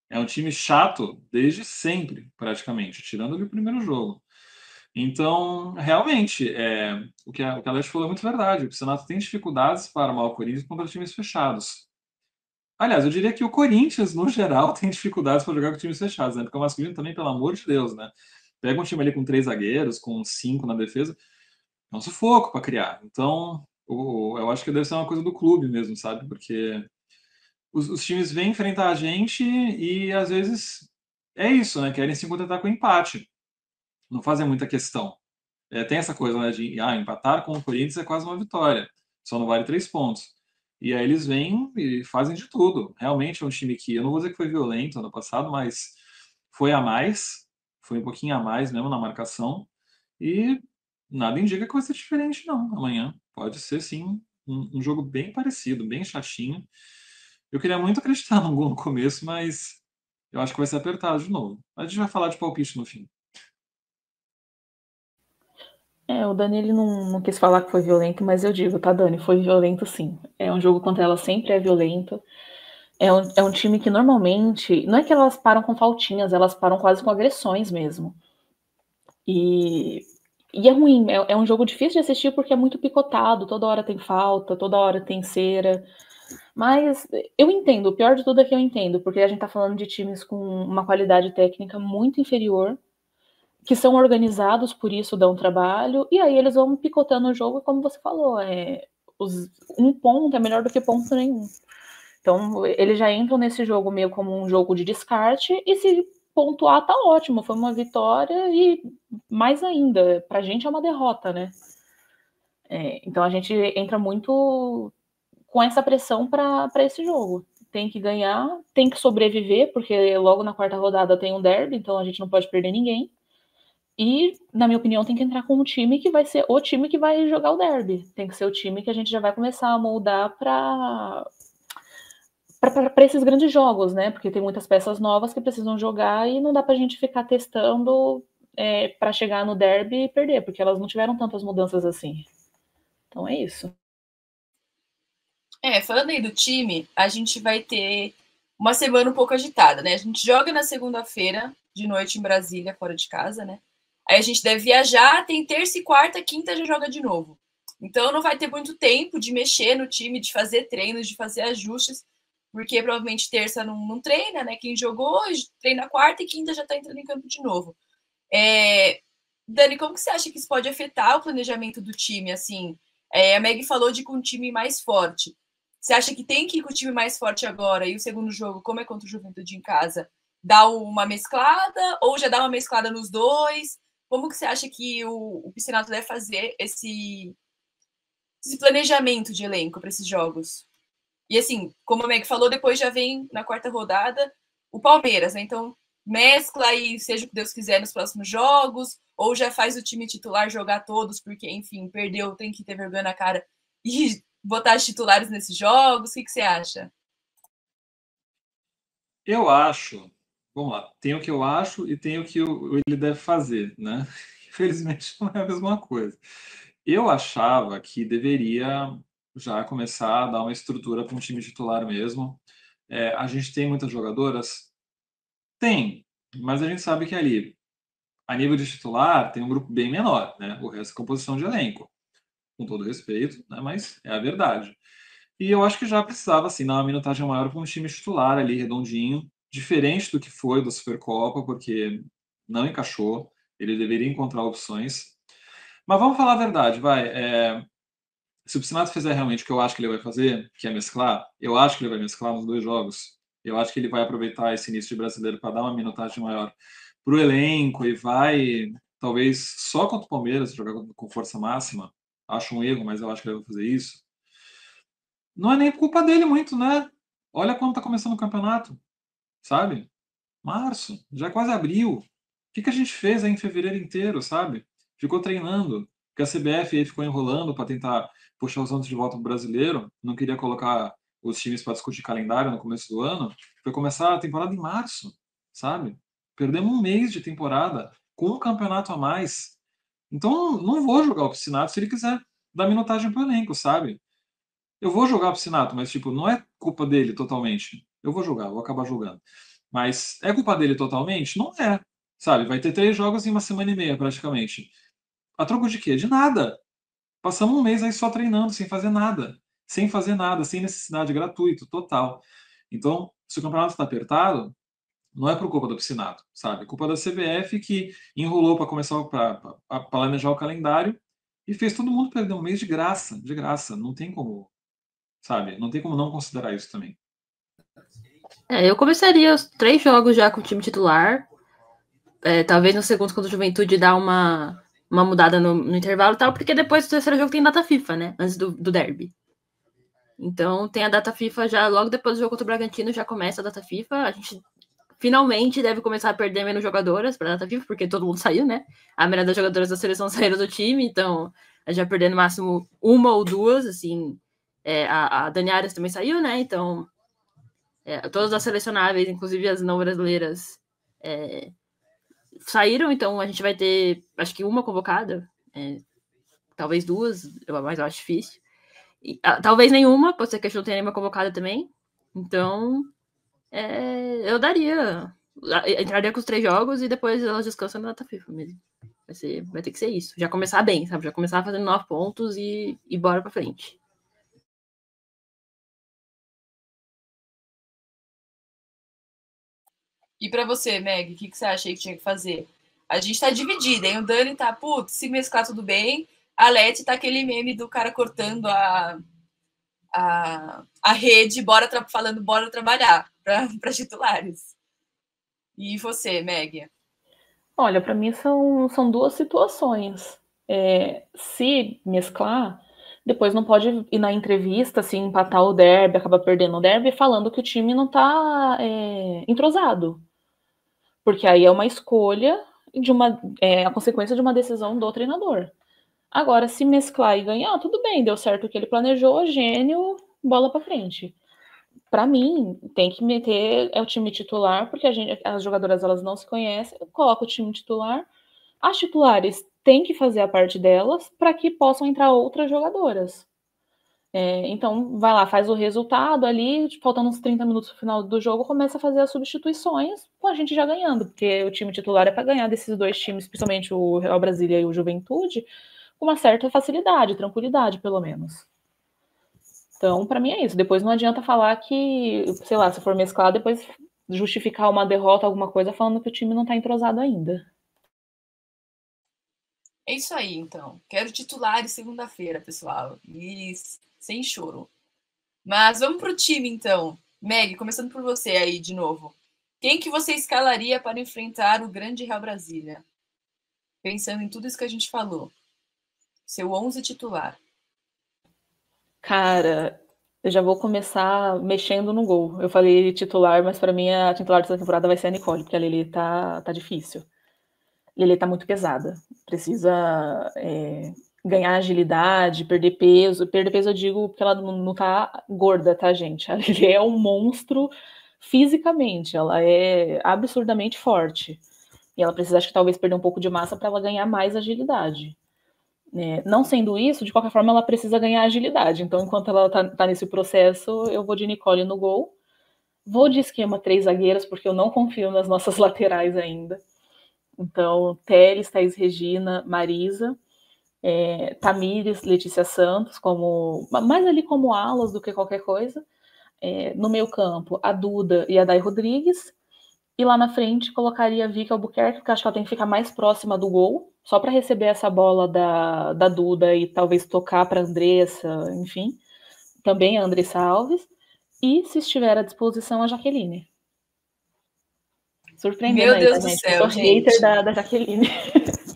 É um time chato desde sempre, praticamente, tirando ali o primeiro jogo. Então, realmente, o que a Leste falou é muito verdade. O Piscinato tem dificuldades para armar o Corinthians contra times fechados. Aliás, eu diria que o Corinthians, no geral, tem dificuldades para jogar com times fechados, né? Porque o masculino também, pelo amor de Deus, né? Pega um time ali com 3 zagueiros, com 5 na defesa, é um sufoco para criar. Então, eu acho que deve ser uma coisa do clube mesmo, sabe? Porque os times vêm enfrentar a gente e, às vezes, é isso, né? Querem se contentar com o empate. Não fazem muita questão. Tem essa coisa, né, de empatar com o Corinthians é quase uma vitória. Só não vale 3 pontos. E aí eles vêm e fazem de tudo. Realmente é um time que, eu não vou dizer que foi violento ano passado, mas foi a mais. Foi um pouquinho a mais mesmo na marcação. E nada indica que vai ser diferente, não. Amanhã pode ser, sim, um jogo bem parecido, bem chatinho. Eu queria muito acreditar no gol no começo, mas eu acho que vai ser apertado de novo. A gente vai falar de palpite no fim. O Dani ele não quis falar que foi violento, mas eu digo, tá, Dani? Foi violento sim. É um jogo contra ela sempre é violento. É um time que normalmente. Não é que elas param com faltinhas, elas param quase com agressões mesmo. E é ruim, é um jogo difícil de assistir porque é muito picotado, toda hora tem falta, toda hora tem cera. Mas eu entendo, o pior de tudo é que eu entendo, porque a gente tá falando de times com uma qualidade técnica muito inferior, que são organizados, por isso dão trabalho, e aí eles vão picotando o jogo, como você falou, um ponto é melhor do que ponto nenhum. Então, eles já entram nesse jogo meio como um jogo de descarte, e se pontuar, tá ótimo, foi uma vitória, e mais ainda, pra gente é uma derrota, né? Então a gente entra muito com essa pressão para esse jogo. Tem que ganhar, tem que sobreviver, porque logo na quarta rodada tem um derby, então a gente não pode perder ninguém. E, na minha opinião, tem que entrar com um time que vai ser o time que vai jogar o derby. Tem que ser o time que a gente já vai começar a moldar para esses grandes jogos, né? Porque tem muitas peças novas que precisam jogar e não dá para a gente ficar testando para chegar no derby e perder, porque elas não tiveram tantas mudanças assim. Então é isso. Falando aí do time, a gente vai ter uma semana um pouco agitada, né? A gente joga na segunda-feira, de noite em Brasília, fora de casa, né? Aí a gente deve viajar, tem terça e quarta, quinta já joga de novo. Então não vai ter muito tempo de mexer no time, de fazer treinos, de fazer ajustes, porque provavelmente terça não treina, né? Quem jogou treina quarta e quinta já tá entrando em campo de novo. Dani, como que você acha que isso pode afetar o planejamento do time? Assim, a Meg falou de com um time mais forte. Você acha que tem que ir com o time mais forte agora e o segundo jogo, como é contra o Juventude em casa, dá uma mesclada ou já dá uma mesclada nos dois? Como que você acha que o Piscinato deve fazer esse planejamento de elenco para esses jogos? E assim, como a Meg falou, depois já vem na quarta rodada o Palmeiras, né? Então mescla e seja o que Deus quiser nos próximos jogos, ou já faz o time titular jogar todos, porque, enfim, perdeu, tem que ter vergonha na cara e botar os titulares nesses jogos. O que você acha? Eu acho, vamos lá, tem o que eu acho e tem o que ele deve fazer, né? Infelizmente não é a mesma coisa. Eu achava que deveria já começar a dar uma estrutura para um time titular mesmo. A gente tem muitas jogadoras? Tem, mas a gente sabe que ali, a nível de titular, tem um grupo bem menor, né? O resto é composição de elenco, com todo respeito, né? Mas é a verdade. E eu acho que já precisava, assim, dar uma minutagem maior para um time titular ali, redondinho, diferente do que foi da Supercopa, porque não encaixou, ele deveria encontrar opções. Mas vamos falar a verdade, vai. se o Piscinato fizer realmente o que eu acho que ele vai fazer, que é mesclar, eu acho que ele vai mesclar nos 2 jogos. Eu acho que ele vai aproveitar esse início de brasileiro para dar uma minutagem maior para o elenco e vai, talvez, só contra o Palmeiras, jogar com força máxima. Acho um erro, mas eu acho que ele vai fazer isso. Não é nem culpa dele muito, né? Olha como tá começando o campeonato, sabe? Março, já quase abril. O que a gente fez aí em fevereiro inteiro, sabe? Ficou treinando. Porque a CBF aí ficou enrolando para tentar puxar os Santos de volta para o brasileiro. Não queria colocar os times para discutir calendário no começo do ano. Foi começar a temporada em março, sabe? Perdemos um mês de temporada com um campeonato a mais. Então, não vou jogar o Piscinato se ele quiser dar minutagem para o elenco, sabe? Eu vou jogar o Piscinato, mas tipo, não é culpa dele totalmente. Eu vou jogar, vou acabar jogando. Mas é culpa dele totalmente? Não é. Sabe, vai ter 3 jogos em uma semana e meia, praticamente. A troco de quê? De nada. Passamos um mês aí só treinando, sem fazer nada. Sem fazer nada, sem necessidade, gratuito, total. Então, se o campeonato está apertado, não é por culpa do Piscinato, sabe? É culpa da CBF que enrolou para começar a planejar o calendário e fez todo mundo perder um mês de graça, de graça. Não tem como, sabe? Não tem como não considerar isso também. Eu começaria os 3 jogos já com o time titular. Talvez no segundo contra o Juventude dar uma mudada no intervalo e tal, porque depois do terceiro jogo tem data FIFA, né? Antes do derby. Então tem a data FIFA já, logo depois do jogo contra o Bragantino já começa a data FIFA. A gente finalmente deve começar a perder menos jogadoras para a data FIFA, porque todo mundo saiu, né? A maioria das jogadoras da seleção saíram do time, então a gente vai perder no máximo 1 ou 2, assim. A Dani Arias também saiu, né? Então todas as selecionáveis, inclusive as não brasileiras, saíram, então a gente vai ter, acho que uma convocada, talvez 2, mas eu acho difícil. Talvez nenhuma, pode ser que a gente não tenha nenhuma convocada também. Então, eu entraria com os 3 jogos e depois elas descansam na data FIFA mesmo. Vai ter que ser isso. Já começar bem, sabe? Já começar fazendo 9 pontos e bora pra frente. E para você, Meg, o que você acha que tinha que fazer? A gente tá dividida, hein? O Dani tá, putz, se mesclar tudo bem. A Leti tá aquele meme do cara cortando a rede, falando bora trabalhar para titulares. E você, Meg? Olha, para mim são 2 situações. Se mesclar, depois não pode ir na entrevista, assim, empatar o derby, acabar perdendo o derby, falando que o time não tá entrosado. Porque aí é uma escolha a consequência de uma decisão do treinador. Agora, se mesclar e ganhar, tudo bem, deu certo o que ele planejou, gênio, bola para frente. Para mim, tem que meter o time titular, porque as jogadoras elas não se conhecem, coloca o time titular. As titulares têm que fazer a parte delas para que possam entrar outras jogadoras. Então, vai lá, faz o resultado ali, faltando uns 30 minutos no final do jogo, começa a fazer as substituições, com a gente já ganhando, porque o time titular é para ganhar desses 2 times, principalmente o Real Brasília e o Juventude, com uma certa facilidade, tranquilidade, pelo menos. Então, para mim é isso. Depois não adianta falar que, sei lá, se for mesclar, depois justificar uma derrota, alguma coisa, falando que o time não tá entrosado ainda. É isso aí, então. Quero titulares segunda-feira, pessoal. E sem choro. Mas vamos pro time, então. Meg, começando por você aí de novo. Quem que você escalaria para enfrentar o grande Real Brasília? Pensando em tudo isso que a gente falou. Seu 11 titular. Cara, eu já vou começar mexendo no gol. Eu falei titular, mas para mim a titular dessa temporada vai ser a Nicole, porque a Lili tá difícil. A Lili tá muito pesada. Precisa ganhar agilidade, perder peso. Perder peso eu digo porque ela não tá gorda, tá, gente? A Lili é um monstro fisicamente. Ela é absurdamente forte. E ela precisa, acho que talvez, perder um pouco de massa para ela ganhar mais agilidade. Não sendo isso, de qualquer forma, ela precisa ganhar agilidade. Então, enquanto ela tá nesse processo, eu vou de Nicole no gol. Vou de esquema 3 zagueiras, porque eu não confio nas nossas laterais ainda. Então, Teles, Thaís Regina, Marisa, Tamires, Letícia Santos, mais ali como alas do que qualquer coisa. No meio campo, a Duda e a Day Rodrigues. E lá na frente, colocaria a Vicky Albuquerque, porque acho que ela tem que ficar mais próxima do gol. só para receber essa bola da Duda e talvez tocar para a Andressa, enfim, também a Andressa Alves, e se estiver à disposição a Jaqueline. Surpreendendo Meu aí, Deus tá, do gente? céu, Eu sou hater gente. da Jaqueline.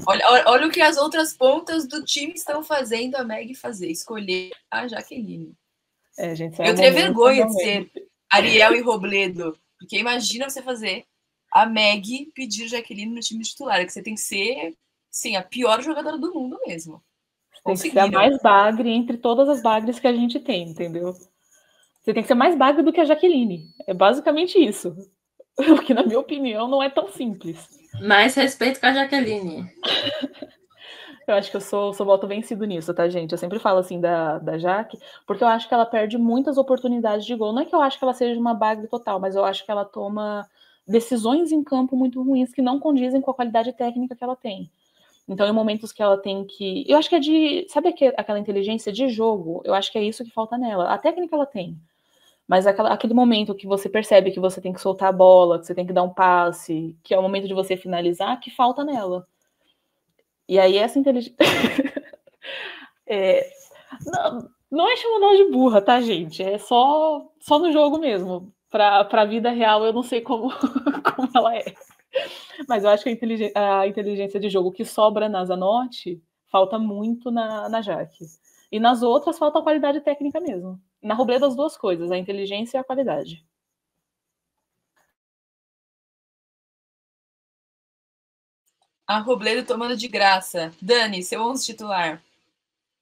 Olha o que as outras pontas do time estão fazendo a Meg fazer, escolher a Jaqueline. Gente, eu teria vergonha de ser Ariel e Robledo, porque imagina você fazer a Meg pedir Jaqueline no time titular, que você tem que ser, sim, a pior jogadora do mundo mesmo. Tem que ser a mais bagre entre todas as bagres que a gente tem, entendeu? Você tem que ser mais bagre do que a Jaqueline. É basicamente isso. O que, na minha opinião, não é tão simples. Mais respeito com a Jaqueline. Eu acho que eu sou voto vencido nisso, tá, gente? Eu sempre falo assim da Jaque, porque eu acho que ela perde muitas oportunidades de gol. Não é que eu acho que ela seja uma bagre total, mas eu acho que ela toma decisões em campo muito ruins que não condizem com a qualidade técnica que ela tem. Então, em momentos que ela tem que... Eu acho que é de... Sabe aquela inteligência de jogo? Eu acho que é isso que falta nela. A técnica ela tem. Mas aquele momento que você percebe que você tem que soltar a bola, que você tem que dar um passe, que é o momento de você finalizar, que falta nela. E aí essa inteligência... não é chamando ela de burra, tá, gente? É só no jogo mesmo. Pra vida real, eu não sei como ela é. Mas eu acho que a inteligência de jogo que sobra na Zanotti falta muito na Jaque. E nas outras falta a qualidade técnica mesmo. Na Robledo, as duas coisas, a inteligência e a qualidade. A Robledo tomando de graça. Dani, seu 11 titular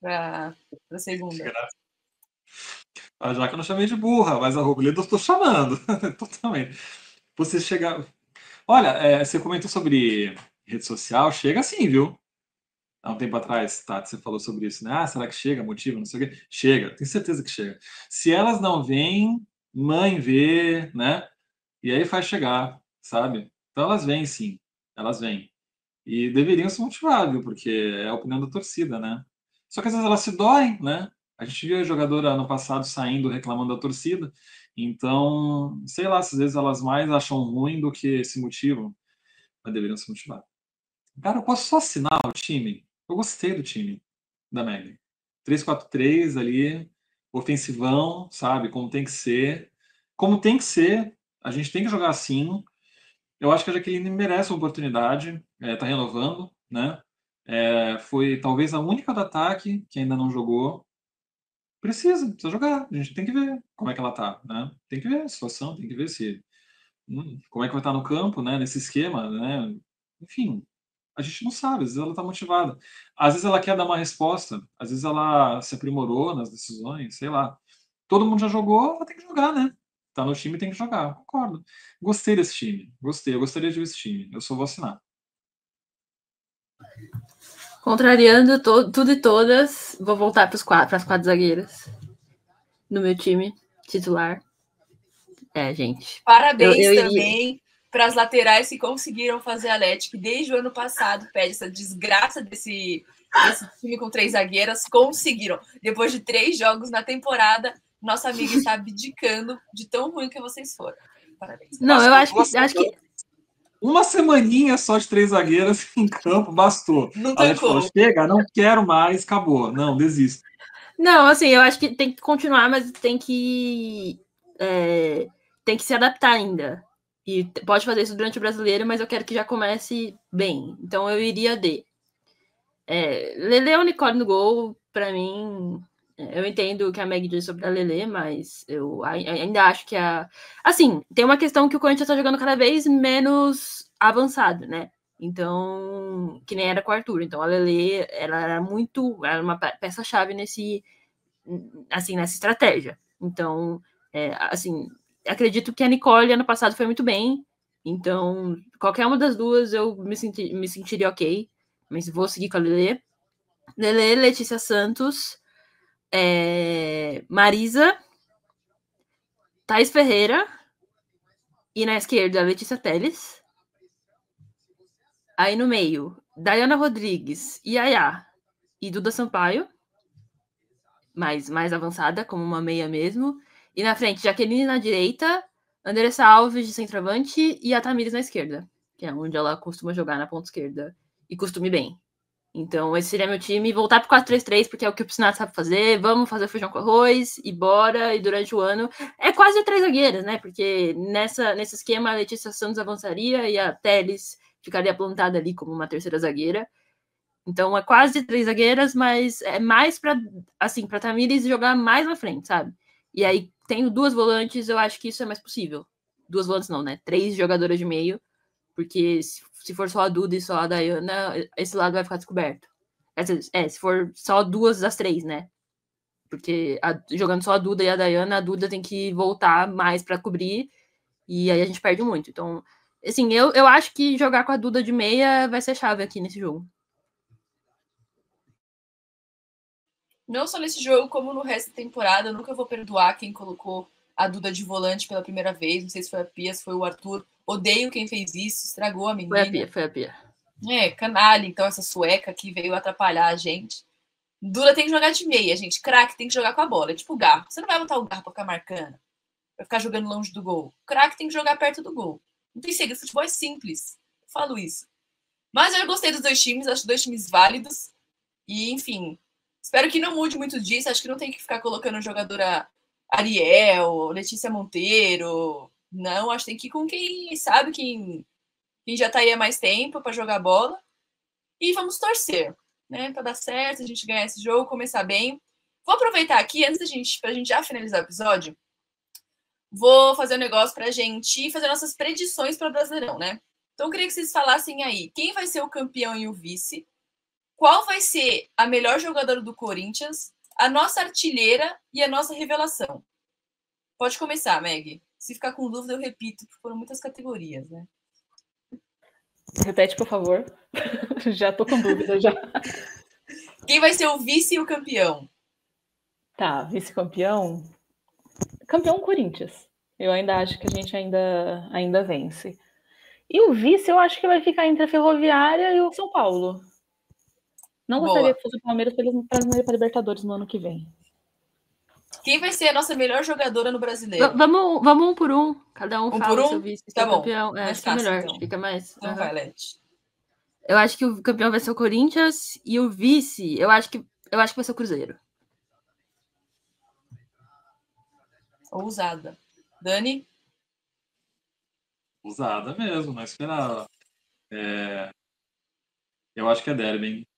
para a segunda. A Jaque eu não chamei de burra, mas a Robledo eu estou chamando. Totalmente. Você chegar... Olha, você comentou sobre rede social, chega sim, viu? Há um tempo atrás, Tati, você falou sobre isso, né? Ah, será que chega? Motivo, não sei o quê. Chega, tenho certeza que chega. Se elas não vêm, mãe vê, né? E aí faz chegar, sabe? Então elas vêm sim, elas vêm. E deveriam se motivar, viu? Porque é a opinião da torcida, né? Só que às vezes elas se doem, né? A gente viu a jogadora ano passado saindo reclamando da torcida. Então, sei lá, se às vezes elas mais acham ruim do que se motivam, mas deveriam se motivar. Cara, eu posso só assinar o time? Eu gostei do time da Meg. 3-4-3 ali, ofensivão, sabe? Como tem que ser. Como tem que ser, a gente tem que jogar assim. Eu acho que a Jaqueline merece uma oportunidade, tá renovando, né? Foi talvez a única do ataque que ainda não jogou. Precisa jogar. A gente tem que ver como é que ela tá, né? Tem que ver a situação, tem que ver se como é que vai estar no campo, né? Nesse esquema, né? Enfim, a gente não sabe. Às vezes ela está motivada. Às vezes ela quer dar uma resposta. Às vezes ela se aprimorou nas decisões, sei lá. Todo mundo já jogou, ela tem que jogar, né? Tá no time, tem que jogar. Concordo. Gostei desse time. Gostei. Eu gostaria de ver esse time. Eu só vou assinar. Contrariando tudo e todas, vou voltar para as quatro zagueiras no meu time titular. Gente. Parabéns também para as laterais que conseguiram fazer a LET, que desde o ano passado pede essa desgraça desse time com 3 zagueiras. Conseguiram. Depois de 3 jogos na temporada, nossa amiga está abdicando de tão ruim que vocês foram. Parabéns. Não, eu acho que uma semaninha só de 3 zagueiras em campo bastou. Não a gente falou, chega, não quero mais, acabou. Não, desisto. Não, assim, eu acho que tem que continuar, mas tem que se adaptar ainda. E pode fazer isso durante o Brasileiro, mas eu quero que já comece bem. Então eu iria de Lele Unicórnio no gol, para mim. Eu entendo que a Meg diz sobre a Lele, mas eu ainda acho que assim, tem uma questão que o Corinthians está jogando cada vez menos avançado, né? Então, que nem era com o Arthur. Então, a Lele, ela era uma peça-chave nessa estratégia. Então, assim, acredito que a Nicole ano passado foi muito bem. Então, qualquer uma das duas eu me sentiria ok. Mas vou seguir com a Lele. Lele, Letícia Santos, Marisa, Thaís Ferreira e na esquerda, Letícia Teles. Aí no meio, Dayana Rodrigues, Yaya e Duda Sampaio, mais avançada, como uma meia mesmo. E na frente, Jaqueline na direita, Andressa Alves de centroavante e a Tamires na esquerda, que é onde ela costuma jogar na ponta esquerda. E costume bem. Então, esse seria meu time. Voltar pro 4-3-3, porque é o que o Piscinato sabe fazer. Vamos fazer feijão com arroz e bora. E durante o ano... É quase 3 zagueiras, né? Porque nesse esquema, a Letícia Santos avançaria e a Telles ficaria plantada ali como uma terceira zagueira. Então, é quase 3 zagueiras, mas é mais pra Tamires jogar mais na frente, sabe? E aí, tendo 2 volantes, eu acho que isso é mais possível. 2 volantes não, né? 3 jogadoras de meio. Porque se for só a Duda e só a Dayana, esse lado vai ficar descoberto. Se for só 2 das 3, né? Porque jogando só a Duda e a Dayana, a Duda tem que voltar mais para cobrir e aí a gente perde muito. Então, assim, eu acho que jogar com a Duda de meia vai ser chave aqui nesse jogo. Não só nesse jogo, como no resto da temporada, eu nunca vou perdoar quem colocou a Duda de volante pela primeira vez. Não sei se foi a Pia, se foi o Arthur. Odeio quem fez isso, estragou a menina. Foi a Pia. Canalha, então, essa sueca que veio atrapalhar a gente. Duda tem que jogar de meia, gente. Craque tem que jogar com a bola. É tipo o Garro. Você não vai botar o Garro pra ficar marcando. Vai ficar jogando longe do gol. Craque tem que jogar perto do gol. Não tem segredo, futebol é simples. Eu falo isso. Mas eu gostei dos 2 times, acho 2 times válidos. E, enfim, espero que não mude muito disso. Acho que não tem que ficar colocando jogadora Ariel, Letícia Monteiro. Não, acho que tem que ir com quem sabe, quem já tá aí há mais tempo para jogar bola. E vamos torcer, né? Para dar certo, a gente ganhar esse jogo, começar bem. Vou aproveitar aqui, antes pra gente já finalizar o episódio, vou fazer um negócio pra gente fazer nossas predições para o Brasileirão, né? Então eu queria que vocês falassem aí quem vai ser o campeão e o vice, qual vai ser a melhor jogadora do Corinthians, a nossa artilheira e a nossa revelação. Pode começar, Meg. Se ficar com dúvida, eu repito, porque foram muitas categorias, né? Repete, por favor. Já tô com dúvida, já. Quem vai ser o vice e o campeão? Tá, vice-campeão. Campeão Corinthians. Eu ainda acho que a gente ainda vence. E o vice, eu acho que vai ficar entre a Ferroviária e o São Paulo. Não gostaria que fosse o Palmeiras para a Libertadores no ano que vem. Quem vai ser a nossa melhor jogadora no Brasileiro? Vamos um por um. Cada um fala por um? seu vice, tá bom. campeão. Acho que é melhor. Então. Fica mais. Então vai, Leti. Eu acho que o campeão vai ser o Corinthians e o vice, eu acho que vai ser o Cruzeiro. Ousada. Dani? Ousada mesmo, não esperava. Eu acho que é derby, hein?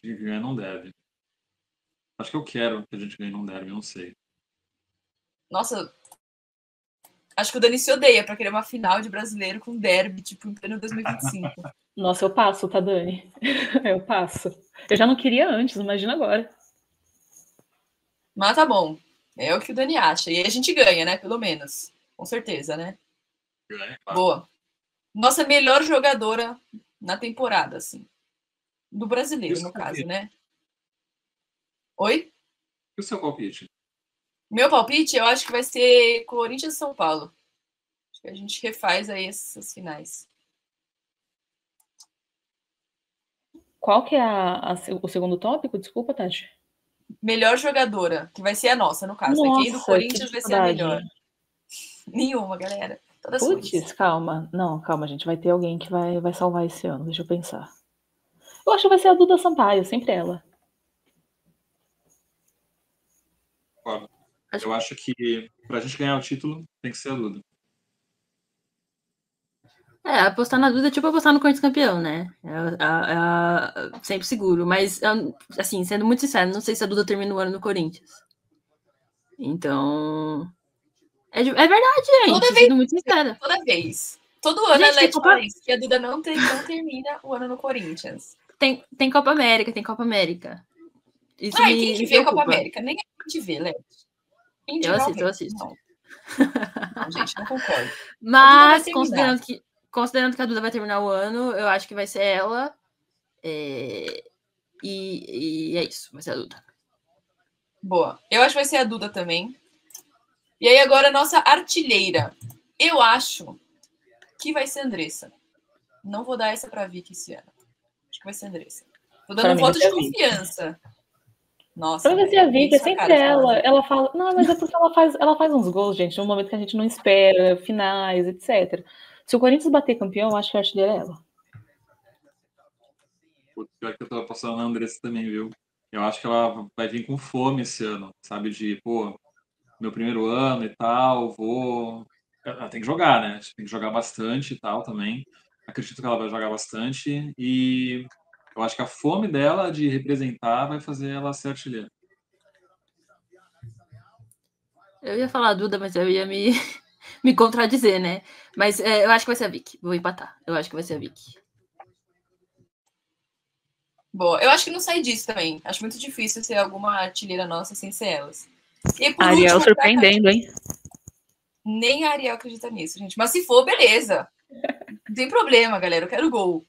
A gente ganha não deve. Acho que eu quero que a gente ganhe não derby, eu não sei. Nossa, acho que o Dani se odeia pra querer uma final de brasileiro com derby, tipo, em pleno 2025. Nossa, eu passo, tá, Dani? Eu passo. Eu já não queria antes, imagina agora. Mas tá bom. É o que o Dani acha. E aí a gente ganha, né? Pelo menos. Com certeza, né? Ganha, claro. Boa. Nossa melhor jogadora na temporada, assim. Do brasileiro, no caso, né? Oi? E o seu palpite? Meu palpite, eu acho que vai ser Corinthians e São Paulo. Acho que a gente refaz aí essas finais. Qual que é o segundo tópico? Desculpa, Tati. Melhor jogadora, que vai ser a nossa, no caso. Nossa, quem do Corinthians vai ser a melhor? Nenhuma, galera. Putz, calma. Não, calma, gente. Vai ter alguém que vai salvar esse ano. Deixa eu pensar. Eu acho que vai ser a Duda Sampaio, sempre ela. Eu acho que pra gente ganhar o título tem que ser a Duda. Apostar na Duda é tipo apostar no Corinthians campeão, né? Sempre seguro. Mas, assim, sendo muito sincero, não sei se a Duda termina o ano no Corinthians. Então... É verdade, gente. Toda vez, sendo muito sincera. Toda vez. Todo ano a Leti fala isso, que a Duda não termina o ano no Corinthians. Tem Copa América, Isso e tem que ver a Copa América. Nem a gente vê, Leti. Eu assisto. Não, gente, não concordo. Mas, considerando que a Duda vai terminar o ano, eu acho que vai ser ela. E é isso, vai ser a Duda. Boa. Eu acho que vai ser a Duda também. E aí agora a nossa artilheira. Eu acho que vai ser a Andressa. Não vou dar essa pra Vicky esse ano. Acho que vai ser a Andressa. Tô dando um voto de confiança. Nossa. Pra ver a Vicky, é sempre ela. Ela fala... Não, mas é porque ela faz uns gols, gente, num momento que a gente não espera, finais, etc. Se o Corinthians bater campeão, eu acho que a artilheira é ela. Putz, pior que eu tô apostando na Andressa também, viu? Eu acho que ela vai vir com fome esse ano, sabe? De, pô, meu primeiro ano e tal, vou. Ela tem que jogar, né? Tem que jogar bastante e tal também. Acredito que ela vai jogar bastante e eu acho que a fome dela de representar vai fazer ela ser artilheira. Eu ia falar a Duda, mas eu ia me contradizer, né? Mas eu acho que vai ser a Vicky. Vou empatar. Eu acho que vai ser a Vicky. Boa. Eu acho que não sai disso também. Acho muito difícil ser alguma artilheira nossa sem ser elas. E por Ariel último, surpreendendo, hein? nem a Ariel acredita nisso, gente. Mas se for, beleza. Não tem problema, galera. Eu quero gol.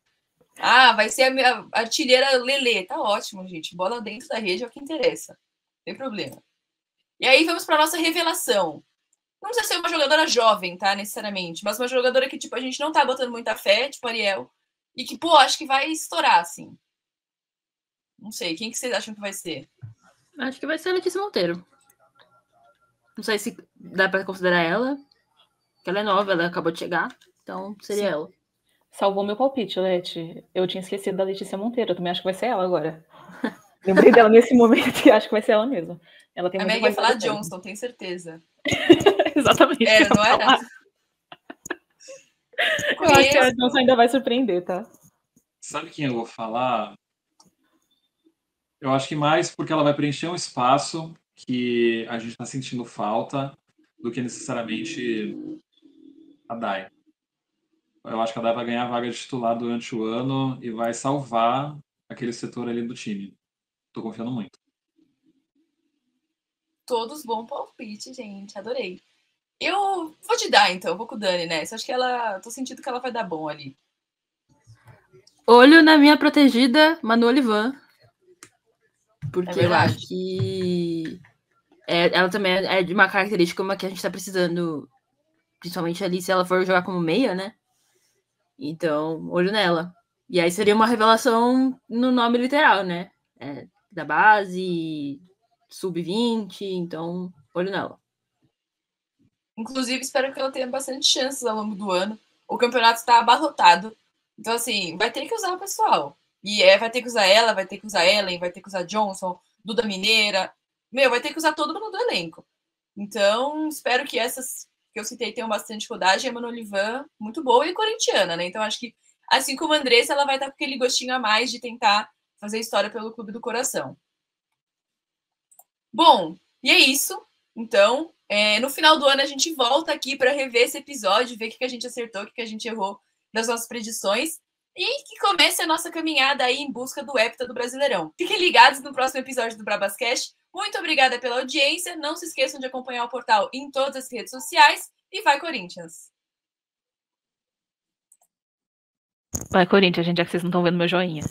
Ah, vai ser a minha artilheira Lelê. Tá ótimo, gente. Bola dentro da rede é o que interessa. Não tem problema. E aí vamos para nossa revelação. Não precisa ser uma jogadora jovem, tá? Necessariamente. Mas uma jogadora que, tipo, a gente não tá botando muita fé, tipo a Ariel. E que, pô, acho que vai estourar, assim. Não sei. Quem que vocês acham que vai ser? Acho que vai ser a Letícia Monteiro. Não sei se dá pra considerar ela, porque ela é nova, ela acabou de chegar. Então, seria ela. Salvou meu palpite, Leti. Eu tinha esquecido da Letícia Monteiro. Eu também acho que vai ser ela agora. Lembrei dela nesse momento e acho que vai ser ela mesmo. Ela tem A muita Meg ia falar qualidade. Johnston, tenho certeza. Exatamente. Era, não era? Eu acho que a Johnson ainda vai surpreender, tá? Sabe quem eu vou falar? Eu acho que mais porque ela vai preencher um espaço que a gente está sentindo falta do que necessariamente a Dai. Eu acho que a Dai vai ganhar a vaga de titular durante o ano e vai salvar aquele setor ali do time. Tô confiando muito. Todos bom palpite, gente. Adorei. Eu vou te dar, então. Eu vou com o Dani, né? Acho que ela... Tô sentindo que ela vai dar bom ali. Olho na minha protegida, Manu Olivan. Porque eu verdade. acho que ela também é de uma característica como a que a gente tá precisando, principalmente ali se ela for jogar como meia, né? Então, olho nela. E aí seria uma revelação no nome literal, né? Da base, sub-20, então, olho nela. Inclusive, espero que ela tenha bastante chances ao longo do ano. O campeonato está abarrotado. Então, assim, vai ter que usar o pessoal. E vai ter que usar ela, vai ter que usar Ellen, vai ter que usar Johnson, Duda Mineira. Meu, vai ter que usar todo mundo do elenco. Então, espero que essas que eu citei tenham bastante rodagem. A Manu Olivan, muito boa e corintiana, né? Então, acho que, assim como a Andressa, ela vai estar com aquele gostinho a mais de tentar fazer história pelo Clube do Coração. Bom, e é isso. Então, no final do ano a gente volta aqui para rever esse episódio, ver o que a gente acertou, o que a gente errou das nossas predições e que comece a nossa caminhada aí em busca do hepta do Brasileirão. Fiquem ligados no próximo episódio do Brabascast. Muito obrigada pela audiência. Não se esqueçam de acompanhar o portal em todas as redes sociais e vai Corinthians! Vai, Corinthians, gente, já que vocês não estão vendo meu joinha.